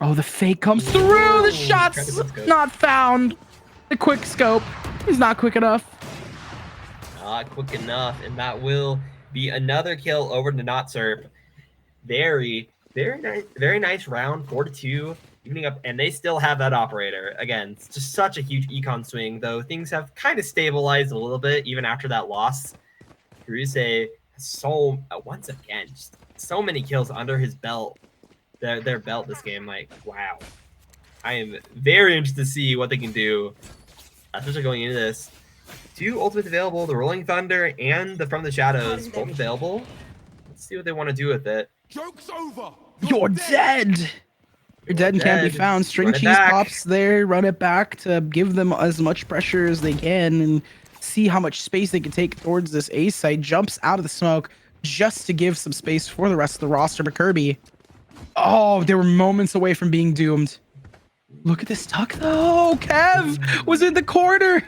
Oh, the fake comes through. The shot's not found. The quick scope is not quick enough. Not quick enough, and that will be another kill over to NotSerp. Very nice round. 4-2. Evening up, and they still have that operator. Again, it's just such a huge econ swing, though things have kind of stabilized a little bit even after that loss. Kruse so once again, just so many kills under his belt, their belt this game. Like, wow. I am very interested to see what they can do, especially going into this. 2 ultimates available, the Rolling Thunder and the From the Shadows, both available. Let's see what they want to do with it. Joke's over. You're dead. You're dead and can't be found. String Cheese pops there, run it back to give them as much pressure as they can and see how much space they can take towards this A site. Jumps out of the smoke just to give some space for the rest of the roster. But Kirby, oh, they were moments away from being doomed. Look at this tuck though. Kev was in the corner.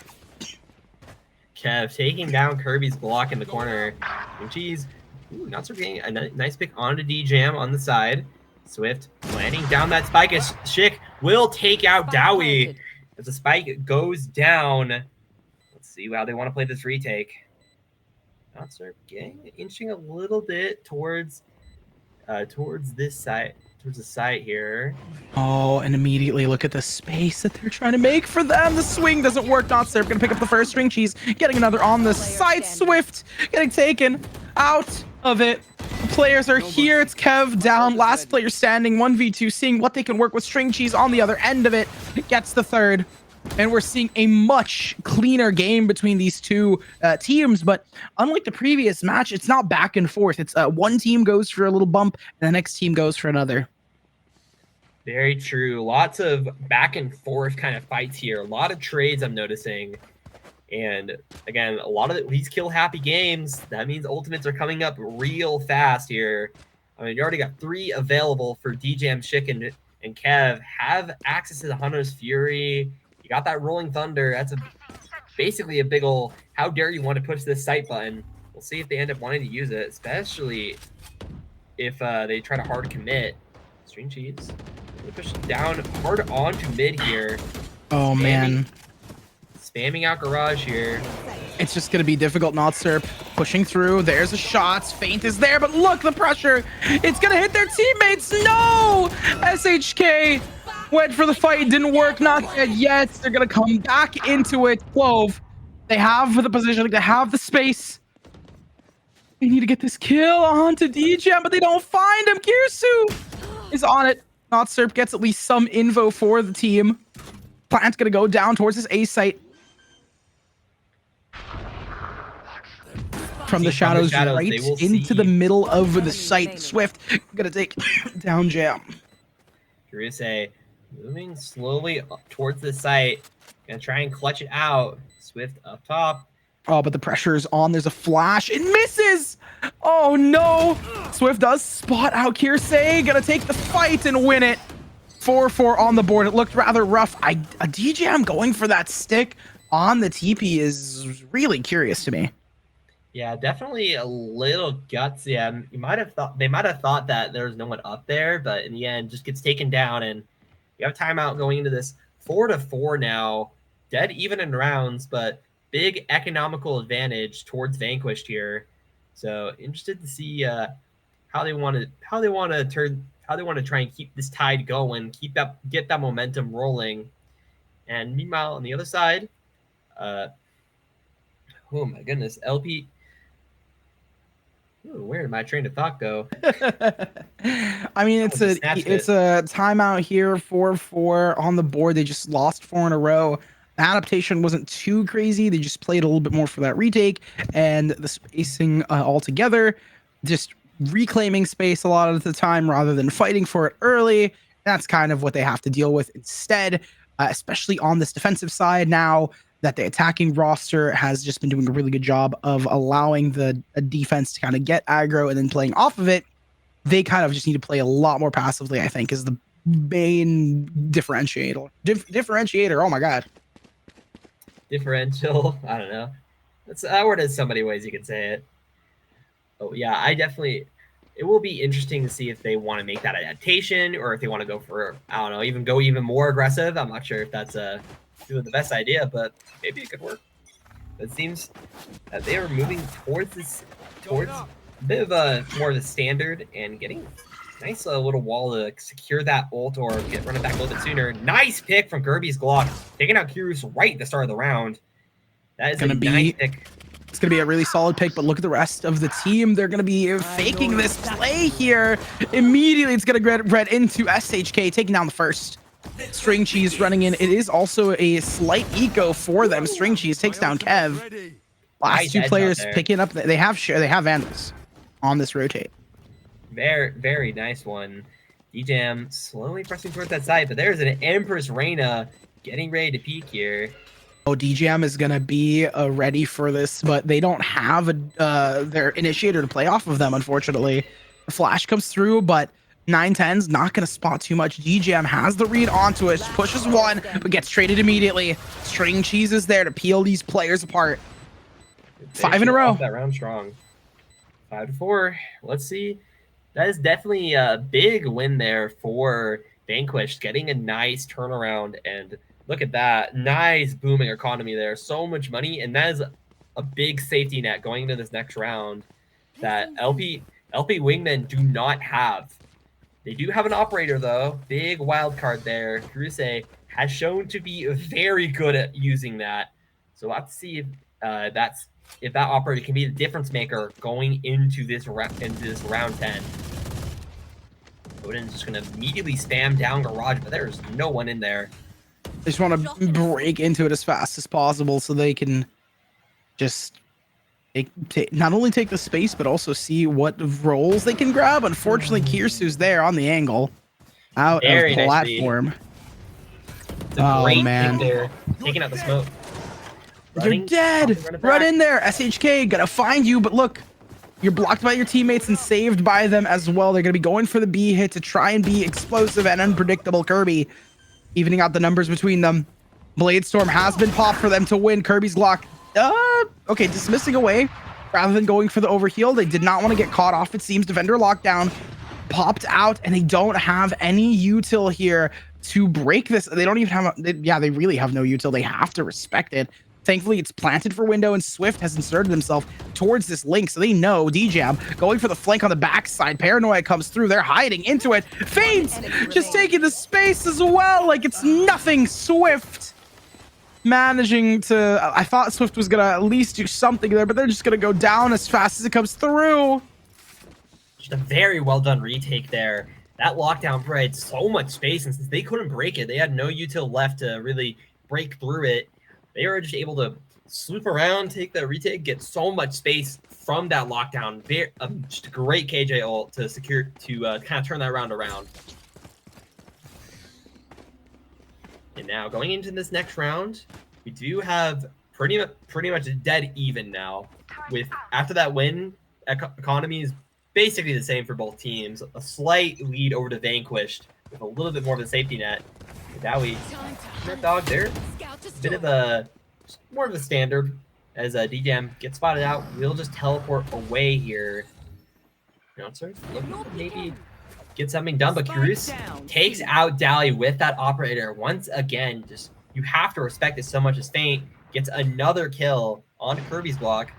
Kev taking down Kirby's block in the corner. String Cheese, not so getting a nice pick onto D-Jam on the side. Swift landing down that spike as Schick will take out Dowie as the spike goes down. Let's see how they want to play this retake. NotSerp inching a little bit towards this side, towards the side here. Oh, and immediately look at the space that they're trying to make for them. The swing doesn't work. NotSerp gonna pick up the first. String Cheese getting another on the side. Swift getting taken out of it. The players are here. It's Kev down. Last player standing. 1v2. Seeing what they can work with. String Cheese on the other end of it. Gets the third. And we're seeing a much cleaner game between these two teams. But unlike the previous match, it's not back and forth. It's one team goes for a little bump, and the next team goes for another. Very true. Lots of back and forth kind of fights here. A lot of trades I'm noticing. And again, a lot of these kill happy games, that means ultimates are coming up real fast here. I mean, you already got 3 available for D-Jam, Schick, and Kev. Have access to the Hunter's Fury. You got that Rolling Thunder. That's basically a big ol' how dare you want to push this site button. We'll see if they end up wanting to use it, especially if they try to hard commit. String Cheese. Push down hard onto mid here. Oh, man. Spamming out garage here. It's just going to be difficult. NotSerp pushing through. There's a shot. Feint is there, but look, the pressure. It's going to hit their teammates. No! SHK went for the fight. Didn't work. Not dead yet. They're going to come back into it. Clove They have the positioning. They have the space. They need to get this kill onto DJ, but they don't find him. Kirsu is on it. Not Serp gets at least some info for the team. Plant's going to go down towards this A site. From the shadows right into the middle of the site. Swift going to take down Jam. Kiruse moving slowly up towards the site. Gonna try and clutch it out. Swift up top. Oh, but the pressure is on. There's a flash. It misses. Oh, no. Swift does spot out Kirse. Gonna take the fight and win it. 4-4 on the board. It looked rather rough. A DJM going for that stick on the TP is really curious to me. Yeah, definitely a little gutsy. Yeah, they might have thought that there was no one up there, but in the end, just gets taken down. And you have timeout going into this 4-4 now. Dead even in rounds, but big economical advantage towards Vanquished here. So interested to see how they want to try and keep this tide going, get that momentum rolling. And meanwhile, on the other side, oh my goodness, LP. Ooh, where did my train of thought go? I mean, it's a timeout here, 4-4 on the board. They just lost 4 in a row. The adaptation wasn't too crazy. They just played a little bit more for that retake and the spacing altogether. Just reclaiming space a lot of the time rather than fighting for it early. That's kind of what they have to deal with instead, especially on this defensive side now that the attacking roster has just been doing a really good job of allowing the defense to kind of get aggro and then playing off of it. They kind of just need to play a lot more passively, I think, is the main differentiator. Differentiator, oh my god. Differential, I don't know. That word has so many ways you could say it. Oh yeah, it will be interesting to see if they want to make that adaptation or if they want to go for, I don't know, even more aggressive. I'm not sure if that's the best idea, but maybe it could work. It seems that they are moving towards a bit of a more of a standard and getting a nice little wall to secure that ult or get running back a little bit sooner. Nice pick from Kirby's Glock, taking out Kirus right at the start of the round. That is nice pick. It's going to be a really solid pick, but look at the rest of the team. They're going to be faking this play here. Immediately, it's going to get read into SHK, taking down the first. String Cheese running in. It is also a slight eco for them. String Cheese takes down Kev. Last two players picking up. They have Vandals on this rotate. Very, very nice one. DJM slowly pressing towards that side, but there's an Empress Reina getting ready to peek here. Oh, DJM is going to be ready for this, but they don't have their initiator to play off of them, unfortunately. The flash comes through, but 910's not going to spot too much. DJM has the read onto it, pushes one, but gets traded immediately. String Cheese is there to peel these players apart. 5 in a row. That round strong. 5-4. Let's see. That is definitely a big win there for Vanquished, getting a nice turnaround. And look at that. Nice booming economy there. So much money. And that is a big safety net going into this next round that LP Wingmen do not have. They do have an operator, though. Big wild card there. Kiruse has shown to be very good at using that. So we'll have to see if that operator can be the difference maker going into this round 10. Odin's just going to immediately spam down Garage, but there's no one in there. They just want to break into it as fast as possible so they can just not only take the space, but also see what roles they can grab. Unfortunately, Kirsu's there on the angle, out of platform. Oh, man. There, taking out the smoke. You're dead. Run in there. SHK, gotta find you, but look, you're blocked by your teammates and saved by them as well. They're gonna be going for the B hit to try and be explosive and unpredictable. Kirby evening out the numbers between them. Bladestorm has been popped for them to win. Kirby's Glock, okay, dismissing away rather than going for the overheal. They did not want to get caught off, it seems. Defender lockdown popped out, and they don't have any util here to break this. They don't even have they really have no util. They have to respect it. Thankfully, it's planted for window, and Swift has inserted himself towards this link, so they know DJam going for the flank on the backside. Paranoia comes through. They're hiding into it. Fades just taking the space as well, like it's nothing. Swift managing to. I thought Swift was gonna at least do something there, but they're just gonna go down as fast as it comes through. Just a very well done retake there. That lockdown provided so much space, and since they couldn't break it, they had no util left to really break through it. They were just able to swoop around, take the retake, get so much space from that lockdown. Just a great KJ ult to secure to kind of turn that round around. And now going into this next round, we do have pretty much dead even now. With after that win, economy is basically the same for both teams. A slight lead over to Vanquished with a little bit more of a safety net. And now we dog there. A bit of a more of a standard as DJM gets spotted out. We'll just teleport away here. Announcer looking to maybe get something done, but Curious takes out Dally with that operator once again. Just you have to respect it so much as Feint gets another kill on Kirby's block.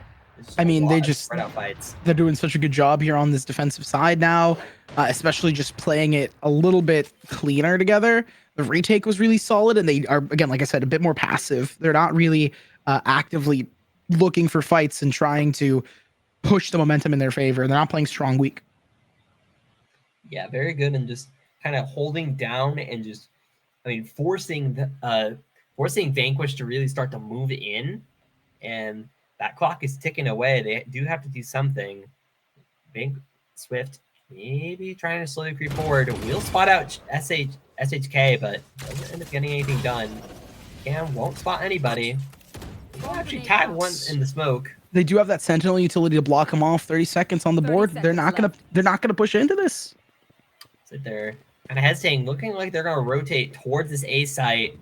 I mean, they're doing such a good job here on this defensive side now, especially just playing it a little bit cleaner together. The retake was really solid, and they are, again, like I said, a bit more passive. They're not really actively looking for fights and trying to push the momentum in their favor. They're not playing strong weak. Yeah, very good, and just kind of holding down and just, I mean, forcing Vanquish to really start to move in, and that clock is ticking away. They do have to do something. Swift maybe trying to slowly creep forward. We'll spot out SHK, but doesn't end up getting anything done. Cam won't spot anybody. They'll actually tag one in the smoke. They do have that Sentinel utility to block them off. 30 seconds on the board. They're not gonna push into this. Sit there, kind of hesitating, looking like they're gonna rotate towards this A site.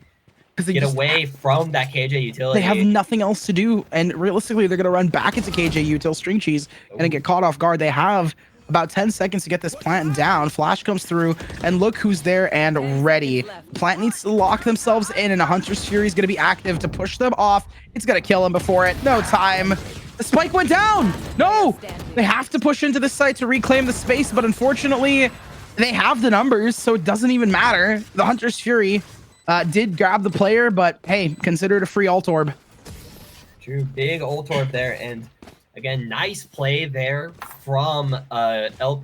Get away from that KJ utility. They have nothing else to do, and realistically, they're going to run back into KJ util String Cheese and get caught off guard. They have about 10 seconds to get this plant down. Flash comes through, and look who's there and ready. Plant needs to lock themselves in, and a Hunter's Fury is going to be active to push them off. It's going to kill them before it. No time. The spike went down. No! They have to push into the site to reclaim the space, but unfortunately, they have the numbers, so it doesn't even matter. The Hunter's Fury did grab the player, but hey, consider it a free ult orb. True, big ult orb there, and again, nice play there from oh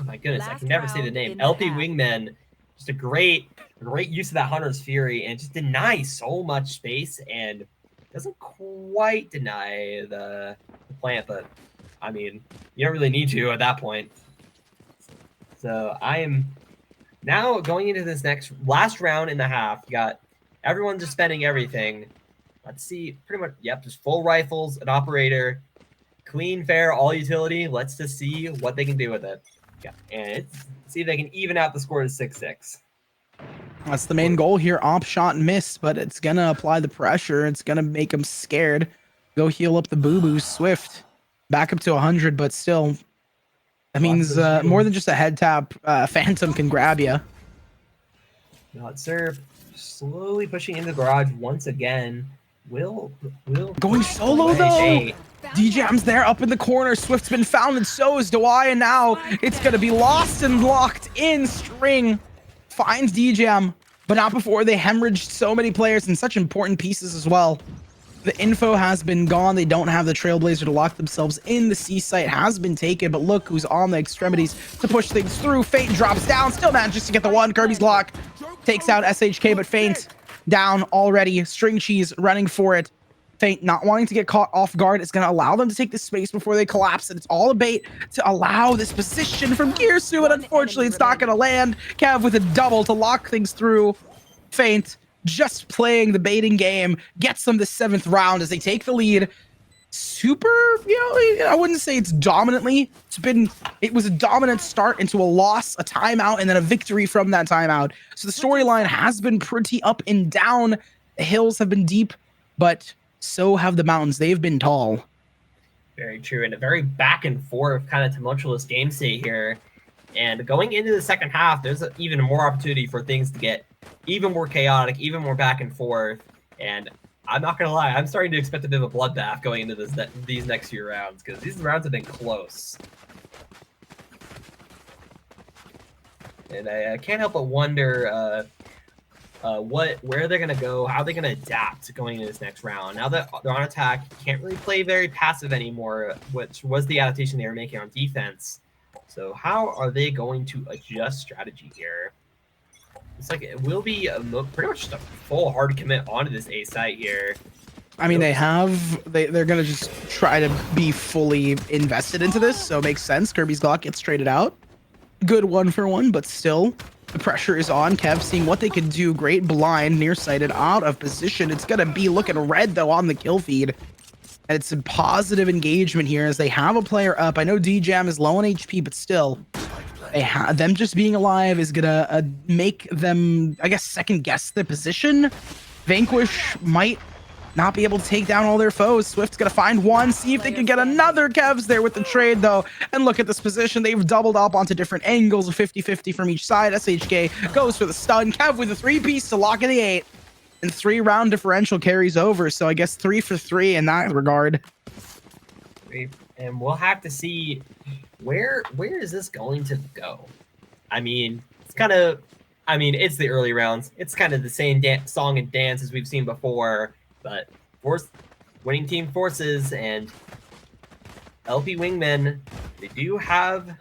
my goodness, I can never say the name. LP Wingman, just a great use of that Hunter's Fury, and just denies so much space, and doesn't quite deny the plant, but I mean, you don't really need to at that point. So I am now going into this last round in the half. You got everyone just spending everything. Let's see, pretty much, yep, just full rifles, an operator, clean, fair, all utility. Let's just see what they can do with it. Yeah, and see if they can even out the score to 6-6. That's the main goal here. Op shot missed, but it's gonna apply the pressure. It's gonna make them scared. Go heal up the boo-boos. Swift back up to 100, but still. That means more than just a head tap. Phantom can grab you. Not serve. Slowly pushing into the garage once again. Will going solo though. DJM's there up in the corner. Swift's been found, and so is Dewey, and now it's gonna be lost and locked in. String finds DJM, but not before they hemorrhaged so many players and such important pieces as well. The info has been gone. They don't have the Trailblazer to lock themselves in. The C site has been taken, but look who's on the extremities to push things through. Feint drops down, still manages to get the one. Kirby's block takes out SHK, but Feint down already. String Cheese running for it. Feint not wanting to get caught off guard. It's going to allow them to take the space before they collapse, and it's all a bait to allow this position from Gearsu, and unfortunately it's not going to land. Cav with a double to lock things through. Feint just playing the baiting game gets them the 7th round as they take the lead. Super, I wouldn't say it's dominantly. It was a dominant start into a loss, a timeout, and then a victory from that timeout. So the storyline has been pretty up and down. The hills have been deep, but so have the mountains. They've been tall. Very true, and a very back and forth kind of tumultuous game state here. And going into the second half, there's even more opportunity for things to get even more chaotic, even more back and forth. And I'm not gonna lie, I'm starting to expect a bit of a bloodbath going into these next few rounds, because these rounds have been close. And I can't help but wonder where they're gonna go, how they're gonna adapt going into this next round. Now that they're on attack, can't really play very passive anymore, which was the adaptation they were making on defense. So how are they going to adjust strategy here? It's like it will be pretty much just a full hard commit onto this A site here. I mean, they're gonna just try to be fully invested into this, so it makes sense. Kirby's Glock gets traded out. Good 1-for-1, but still, the pressure is on. Kev seeing what they can do. Great blind, nearsighted, out of position. It's gonna be looking red though on the kill feed. And it's a positive engagement here as they have a player up. I know D-Jam is low on HP, but still, them just being alive is gonna make them, I guess, second guess their position. Vanquish might not be able to take down all their foes. Swift's gonna find one, see if they can get another. Kev's there with the trade though, and look at this position. They've doubled up onto different angles, 50-50 from each side. SHK goes for the stun. Kev with a 3-piece to lock in the 8, and 3-round differential carries over, so I guess 3 for 3 in that regard. And we'll have to see where is this going to go. I mean, it's kind of, it's the early rounds. It's kind of the same song and dance as we've seen before. But winning team forces and LP Wingmen, they do have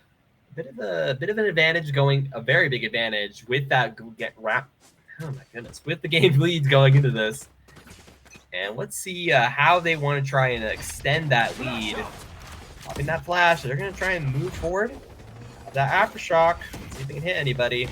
a bit of an advantage going, a very big advantage with that oh my goodness, with the game leads going into this. And let's see how they want to try and extend that lead. Popping that flash, they're going to try and move forward. That aftershock, see if they can hit anybody.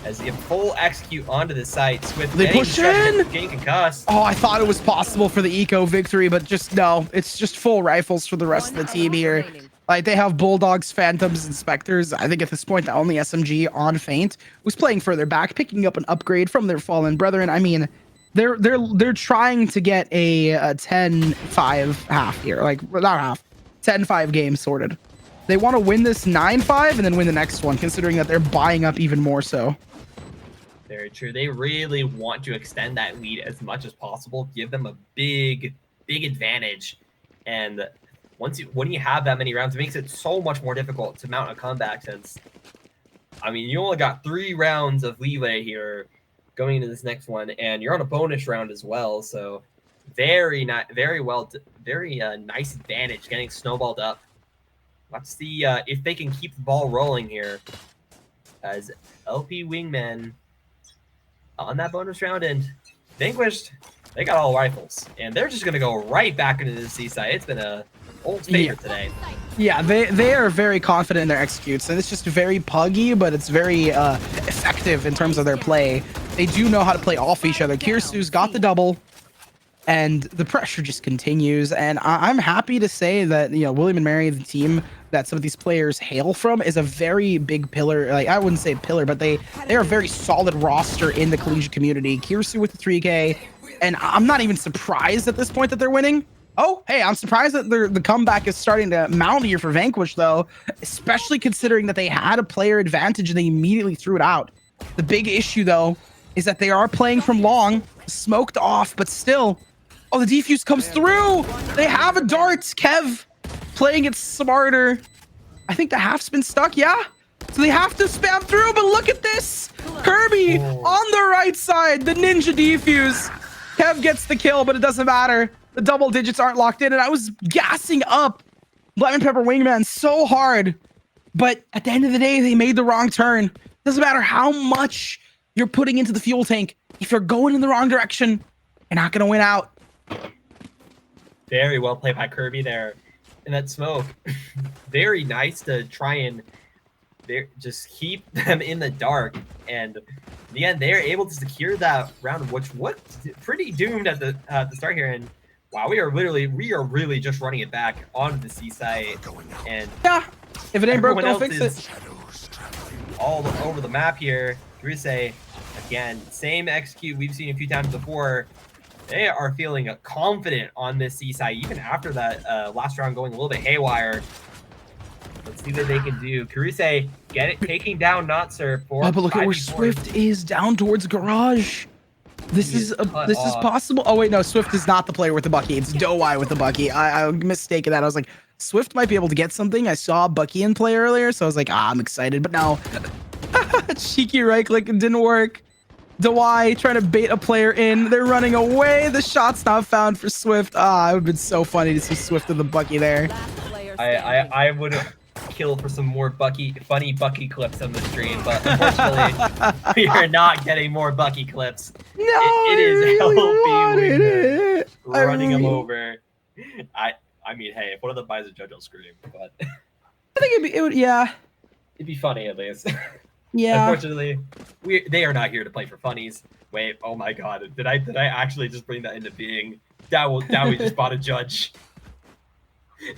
As they full execute onto the site, Swift they push in. Getting concussed. Oh, I thought it was possible for the eco victory, but just no. It's just full rifles for the rest of the team here. Like, they have Bulldogs, Phantoms, and Spectres. I think at this point, the only SMG on Feint was playing further back, picking up an upgrade from their fallen brethren. I mean, they're trying to get a 10-5 half here. Like, not half. 10-5 game sorted. They want to win this 9-5 and then win the next one, considering that they're buying up even more so. Very true. They really want to extend that lead as much as possible, give them a big advantage. And when you have that many rounds, it makes it so much more difficult to mount a comeback, since you only got 3 rounds of leeway here going into this next one, and you're on a bonus round as well. So very nice advantage getting snowballed up. Let's see if they can keep the ball rolling here, as LP Wingmen on that bonus round, and Vanquished, they got all rifles, and they're just going to go right back into the seaside. It's been a old favorite today. Yeah, they are very confident in their executes, and it's just very puggy, but it's very effective in terms of their play. They do know how to play off each other. Kirsu's got the double, and the pressure just continues. And I'm happy to say that, William and Mary, the team that some of these players hail from, is a very big pillar. Like, I wouldn't say pillar, but they are a very solid roster in the collegiate community. Kirsu with the 3K, and I'm not even surprised at this point that they're winning. Oh, hey, I'm surprised that the comeback is starting to mount here for Vanquish, though, especially considering that they had a player advantage and they immediately threw it out. The big issue, though, is that they are playing from long, smoked off, but still. Oh, the defuse comes through. They have a dart. Kev playing it smarter. I think the half's been stuck. Yeah. So they have to spam through, but look at this. Kirby on the right side. The ninja defuse. Kev gets the kill, but it doesn't matter. The double digits aren't locked in, and I was gassing up Lemon Pepper Wingman so hard. But at the end of the day, they made the wrong turn. Doesn't matter how much you're putting into the fuel tank. If you're going in the wrong direction, you're not going to win out. Very well played by Kirby there in that smoke. Very nice to try and just keep them in the dark. And in the end, they're able to secure that round, which was pretty doomed at the start here. And wow, we are really just running it back onto the seaside. And yeah, if it ain't broke, don't fix it. All over the map here. Kiruse, again, same execute we've seen a few times before. They are feeling confident on this seaside, even after that last round going a little bit haywire. Let's see what they can do. Kiruse, get it, taking down Notser for. Oh, but look at where Swift is, down towards garage. This is possible. Oh wait, no, Swift is not the player with the Bucky. It's Dougheye with the Bucky. I mistaken that. I was like, Swift might be able to get something. I saw Bucky in play earlier, so I was like, I'm excited. But no, cheeky right click, it didn't work. Dawai trying to bait a player in. They're running away. The shot's not found for Swift. Ah, it would have been so funny to see Swift with the Bucky there. I would kill for some more funny Bucky clips on the stream, but unfortunately, we are not getting more Bucky clips. No, it is LP running him over. I mean, hey, if one of them buys a judge, I'll scream. But I think it'd be funny at least. Yeah. Unfortunately, they are not here to play for funnies. Wait, oh my god, did I actually just bring that into being? Dowie just bought a judge.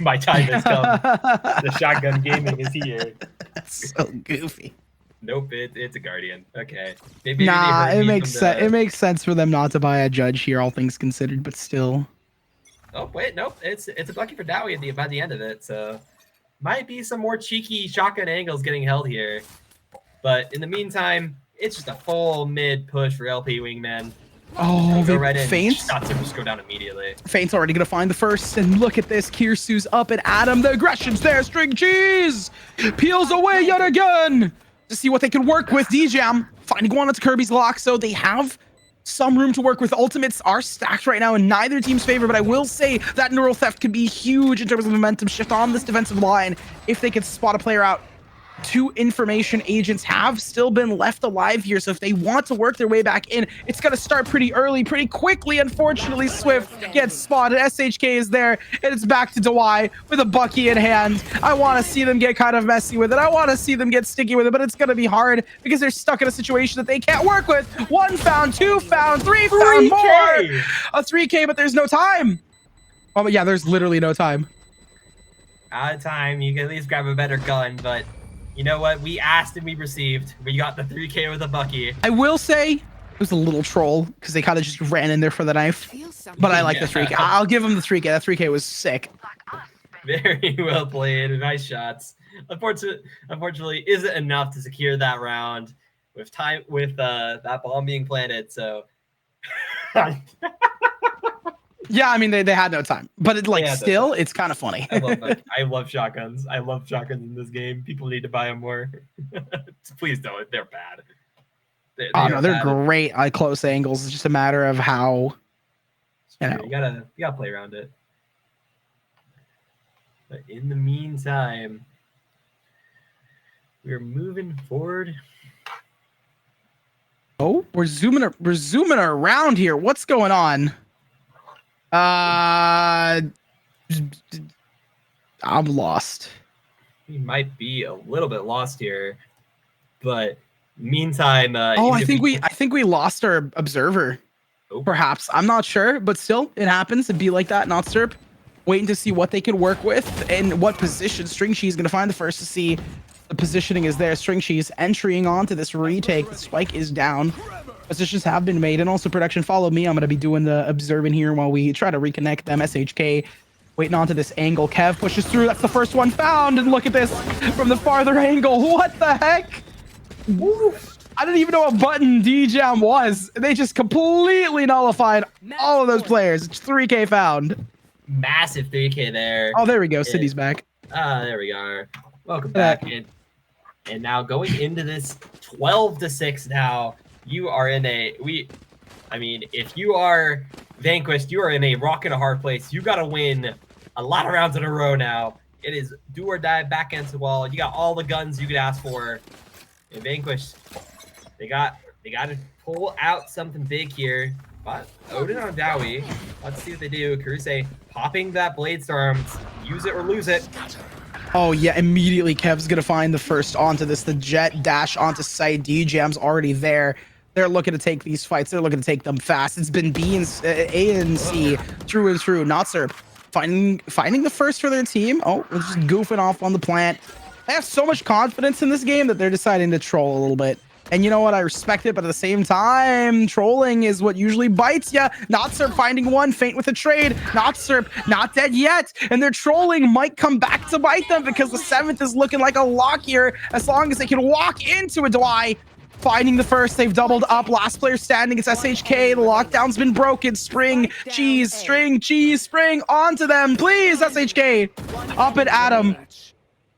My time has come. The shotgun gaming is here. That's so goofy. Nope, it's a guardian. Okay. Maybe nah, it makes sense. It makes sense for them not to buy a judge here, all things considered. But still. Oh wait, nope. It's a Bucky for Dowie by the end of it. So might be some more cheeky shotgun angles getting held here. But in the meantime, it's just a full mid push for LP Wingman. Oh, go right in. Feints. Shots him just go down immediately. Feints already gonna find the first, and look at this. Kirsu's up and Adam. The aggression's there. String cheese peels away yet again to see what they can work with. DJam finding one onto Kirby's lock, so they have some room to work with. Ultimates are stacked right now in neither team's favor, but I will say that neural theft could be huge in terms of momentum shift on this defensive line if they could spot a player out. 2 information agents have still been left alive here, so if they want to work their way back in, it's going to start pretty early, pretty quickly. Unfortunately, Swift gets spotted. SHK is there, and it's back to Dawai with a Bucky in hand. I want to see them get kind of messy with it. I want to see them get sticky with it, but it's going to be hard because they're stuck in a situation that they can't work with. 1 found, 2 found, 3 found, more. A 3K, but there's no time. Oh, but yeah, there's literally no time. Out of time. You can at least grab a better gun, but you know what? We asked and we received. We got the 3K with a Bucky. I will say it was a little troll because they kind of just ran in there for the knife. But I like the 3K. I'll give them the 3K. That 3K was sick. Very well played. Nice shots. Unfortunately, isn't enough to secure that round with that bomb being planted. So. Yeah, I mean they had no time, but it's kind of funny. I love shotguns. I love shotguns in this game. People need to buy them more. Please don't. They're bad. They're great at close angles. It's just a matter of how. You gotta play around it. But in the meantime, we're moving forward. Oh, we're zooming around here. What's going on? I'm lost. We might be a little bit lost here, but meantime. I think we lost our observer. Oh. Perhaps I'm not sure, but still, it happens. It'd be like that. Not Serp. Waiting to see what they can work with and what position String Cheese gonna find the first to see. The positioning is there. String Cheese entering onto this retake. The spike is down. Positions have been made, and also production. Follow me. I'm going to be doing the observing here while we try to reconnect them. SHK waiting onto this angle. Kev pushes through. That's the first one found, and look at this from the farther angle. What the heck? Woo. I didn't even know what button DJam was. They just completely nullified all of those players. It's 3K found. Massive 3K there. Oh, there we go. City's back. There we are. Welcome back. And now going into this 12-6 now. You are in if you are vanquished, you are in a rock and a hard place. You got to win a lot of rounds in a row now. It is do or die back against the wall. You got all the guns you could ask for. And vanquished, they got to pull out something big here. But Odin on Dowie. Let's see what they do. Karuse popping that Blade Storm. Use it or lose it. Oh, yeah, immediately Kev's going to find the first onto this. The jet dash onto site. DJam's already there. They're looking to take these fights. They're looking to take them fast. It's been A and C through and through. Not Serp finding the first for their team. Oh, we're just goofing off on the plant. They have so much confidence in this game that they're deciding to troll a little bit. And you know what? I respect it, but at the same time, trolling is what usually bites ya. Not Serp finding one, Feint with a trade. Not Serp, not dead yet. And their trolling might come back to bite them because the 7th is looking like a lock here. As long as they can walk into a Dwai. Finding the first, they've doubled up. Last player standing, it's SHK. The lockdown's been broken. String, cheese, spring onto them. Please, SHK. Up at Adam.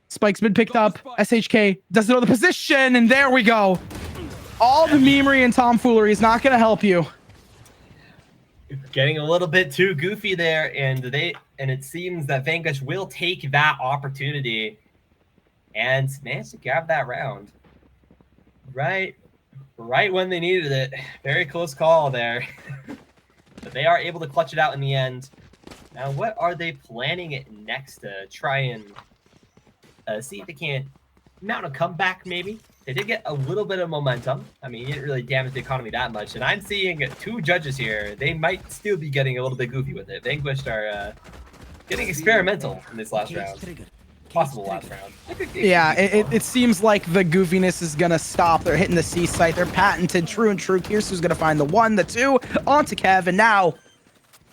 Spike's been picked up. SHK doesn't know the position, and there we go. All the memery and tomfoolery is not going to help you. Getting a little bit too goofy there, and it seems that Vanquish will take that opportunity and manage to grab that round. Right when they needed it. Very close call there. But they are able to clutch it out in the end. Now, what are they planning it next to try and see if they can't mount a comeback, maybe? They did get a little bit of momentum. I mean, you didn't really damage the economy that much. And I'm seeing 2 judges here. They might still be getting a little bit goofy with it. Vanquished are getting experimental in this last round. Possible last round. Yeah, it seems like the goofiness is going to stop. They're hitting the C site. They're patented true and true. Kirsu's going to find the 1, the 2, onto Kev. And now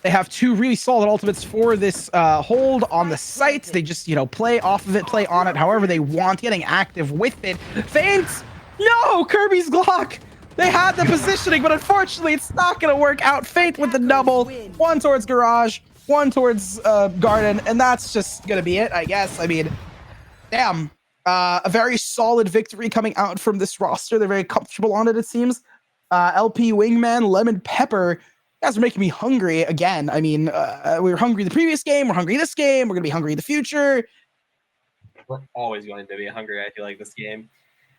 they have 2 really solid ultimates for this hold on the site. They just, play off of it, play on it however they want, getting active with it. Feint! No! Kirby's Glock! They had the positioning, but unfortunately, it's not going to work out. Feint with the double. 1 towards Garage, 1 towards Garden, and that's just going to be it, I guess. I mean, damn. A very solid victory coming out from this roster. They're very comfortable on it, it seems. LP, Wingman, Lemon Pepper. You guys are making me hungry again. I mean, we were hungry the previous game. We're hungry this game. We're going to be hungry in the future. We're always going to be hungry, I feel like, this game.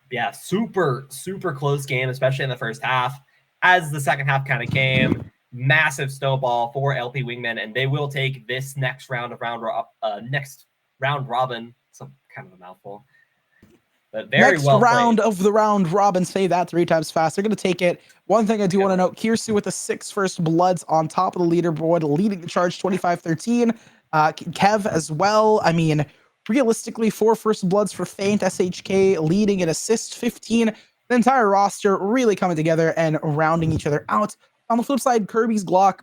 Yeah, super, super close game, especially in the first half. As the second half kind of came, massive snowball for LP Wingman, and they will take this next round of next round robin. Some kind of a mouthful. But very next well round played. Of the round robin, say that 3 times fast. They're going to take it. One thing I do want to note, Kirsu with the 6 first bloods on top of the leaderboard, leading the charge 25-13. Kev as well. I mean, realistically, 4 first bloods for Feint, SHK leading in assists, 15. The entire roster really coming together and rounding each other out. On the flip side, Kirby's Glock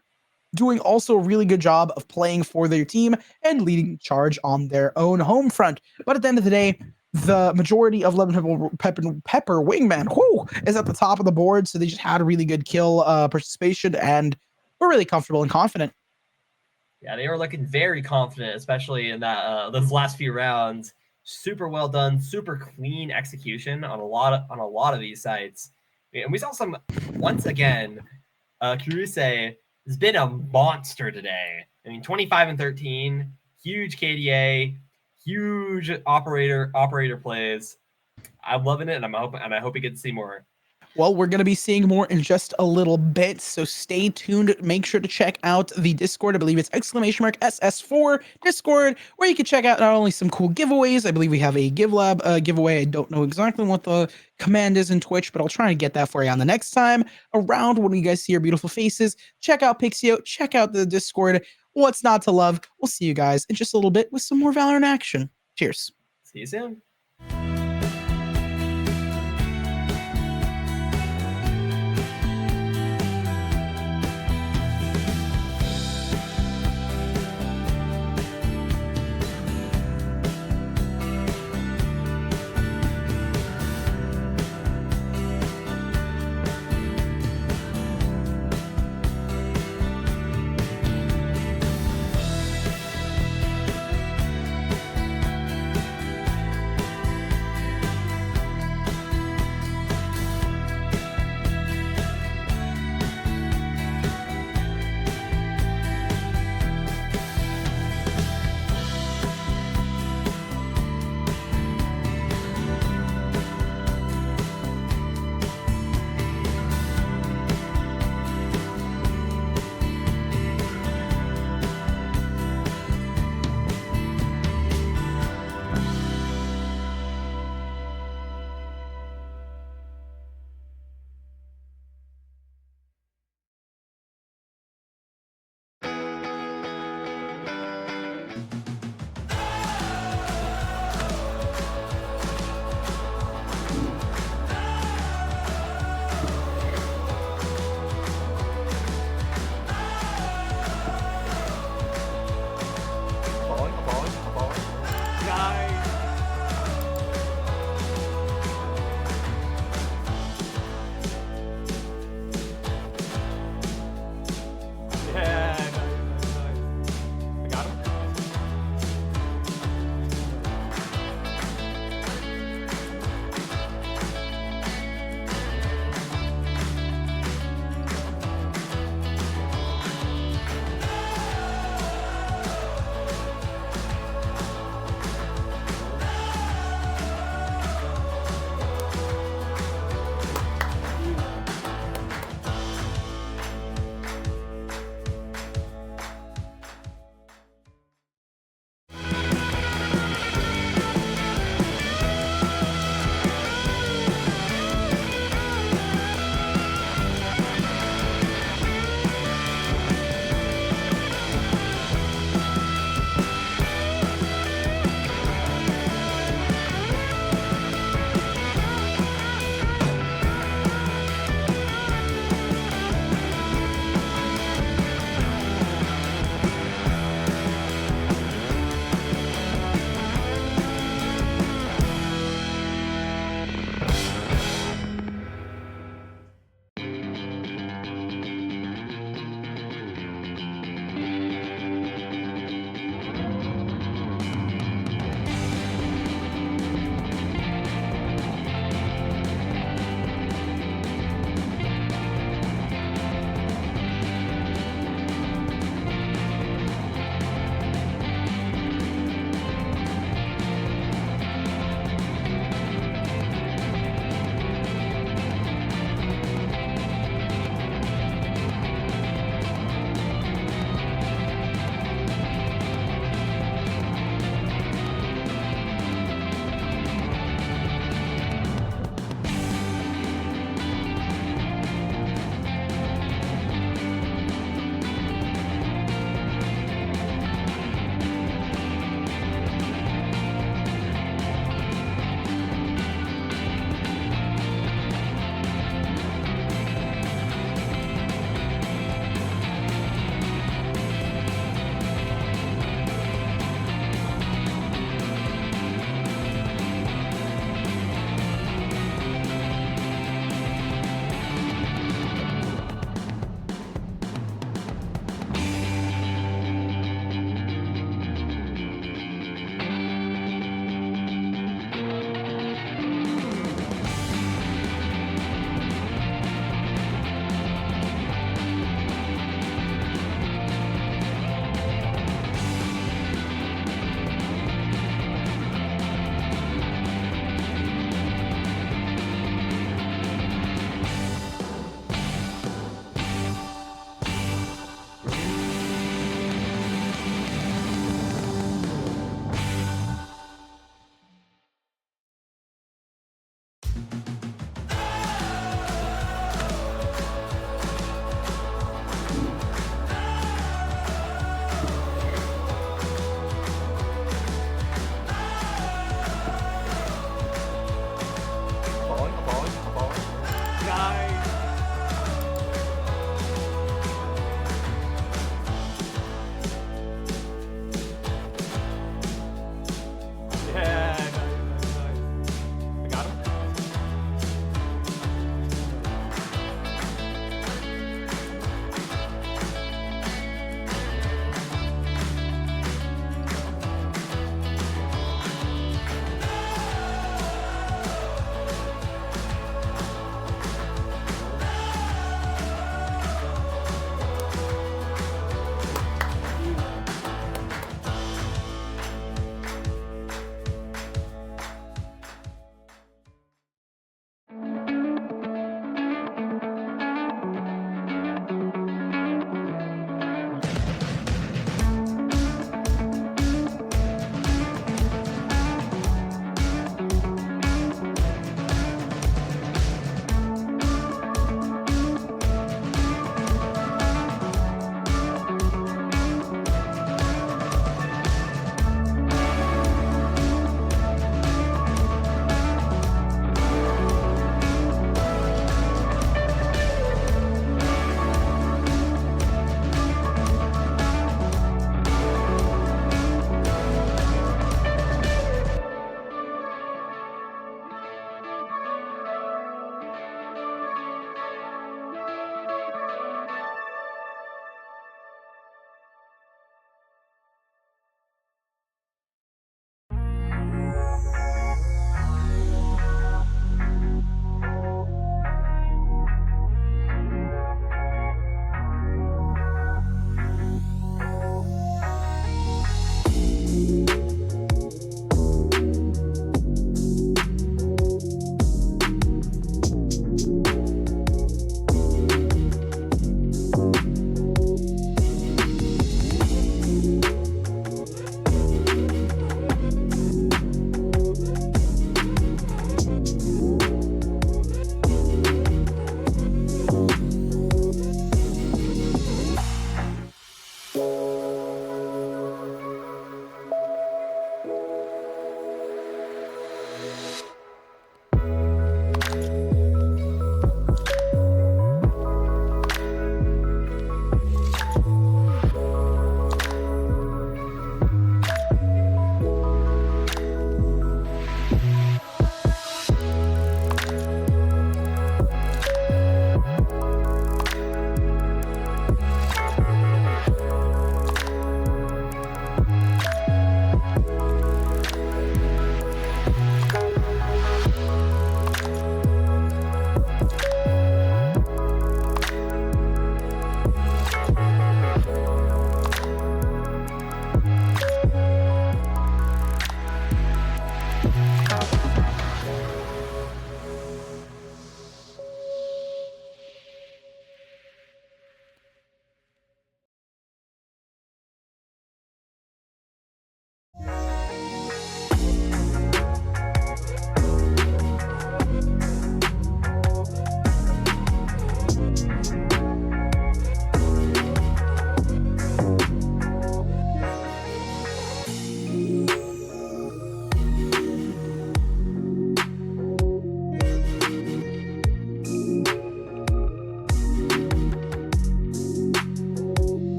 doing also a really good job of playing for their team and leading charge on their own home front. But at the end of the day, the majority of Lemon Pepper Wingman is at the top of the board, so they just had a really good kill participation, and we're really comfortable and confident. Yeah, they were looking very confident, especially in that those last few rounds. Super well done, super clean execution on a lot of these sites. And we saw some once again. Kuruse has been a monster today. I mean, 25-13, huge KDA. Huge operator plays. I'm loving it, and I hope we get to see more. Well, we're going to be seeing more in just a little bit, so stay tuned. Make sure to check out the Discord. I believe it's !SS4 Discord, where you can check out not only some cool giveaways. I believe we have a GiveLab giveaway. I don't know exactly what the command is in Twitch, but I'll try and get that for you on the next time around when you guys see your beautiful faces. Check out Pixio. Check out the Discord. What's not to love? We'll see you guys in just a little bit with some more Valorant action. Cheers. See you soon.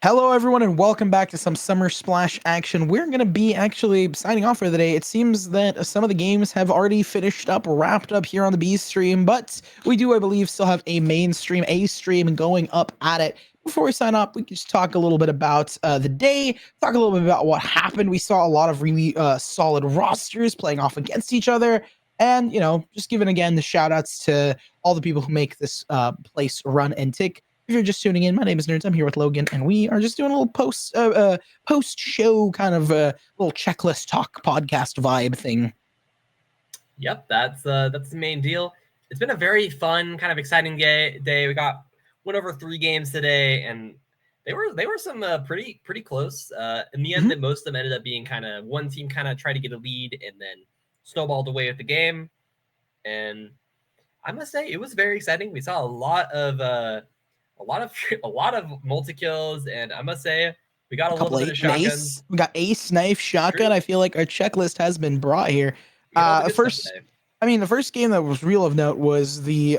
Hello, everyone, and welcome back to some Summer Splash action. We're going to be actually signing off for the day. It seems that some of the games have already finished up, wrapped up here on the B stream, but we do, I believe, still have a main stream, A stream going up at it. Before we sign off, we can just talk a little bit about the day, talk a little bit about what happened. We saw a lot of really solid rosters playing off against each other, and, just giving again the shout outs to all the people who make this place run and tick. If you're just tuning in, my name is Nerds. I'm here with Logan, and we are just doing a little post show kind of little checklist talk podcast vibe thing. Yep, that's the main deal. It's been a very fun, kind of exciting day. We went over 3 games today, and they were some pretty close. In the end, most of them ended up being kind of one team kind of tried to get a lead and then snowballed away with the game. And I must say, it was very exciting. We saw a lot of multi kills, and I must say we got a little bit of shotguns. We got ace, knife, shotgun. True. I feel like our checklist has been brought here. The first game that was real of note was the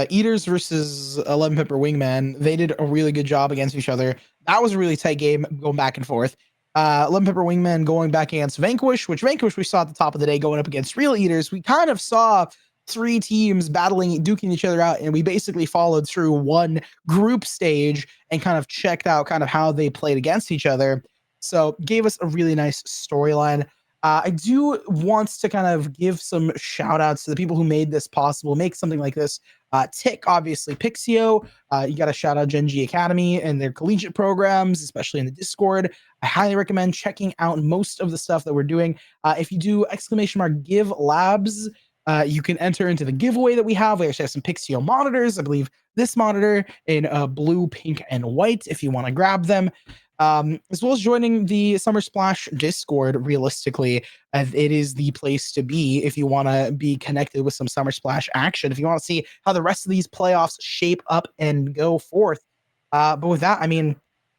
Eaters versus 11 Pepper Wingman. They did a really good job against each other. That was a really tight game going back and forth. 11 Pepper Wingman going back against Vanquish, which Vanquish we saw at the top of the day going up against Real Eaters. We kind of saw 3 teams duking each other out, and we basically followed through one group stage and kind of checked out kind of how they played against each other. So gave us a really nice storyline. I do want to kind of give some shout outs to the people who made this possible, make something like this. Tick, obviously, Pixio. You got to shout out Gen G Academy and their collegiate programs, especially in the Discord. I highly recommend checking out most of the stuff that we're doing. If you do !give labs, you can enter into the giveaway that we have. We actually have some Pixio monitors. I believe this monitor in blue, pink, and white if you want to grab them. As well as joining the Summer Splash Discord, realistically, it is the place to be if you want to be connected with some Summer Splash action, if you want to see how the rest of these playoffs shape up and go forth. But with that,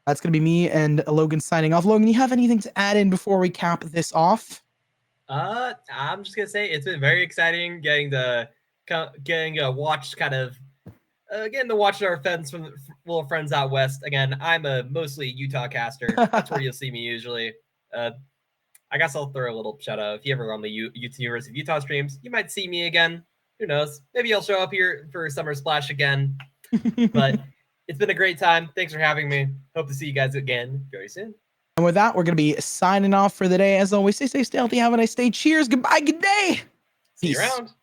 that's going to be me and Logan signing off. Logan, you have anything to add in before we cap this off? I'm just gonna say it's been very exciting getting to watch getting to watch our friends from little friends out west. Again, I'm a mostly Utah caster. That's where you'll see me usually. I guess I'll throw a little shout out. If you ever on the University of Utah streams, you might see me again. Who knows? Maybe I'll show up here for Summer Splash again. But it's been a great time. Thanks for having me. Hope to see you guys again very soon. And with that, we're going to be signing off for the day. As always, stay safe, stay healthy, have a nice day. Cheers, goodbye, good day. See you around.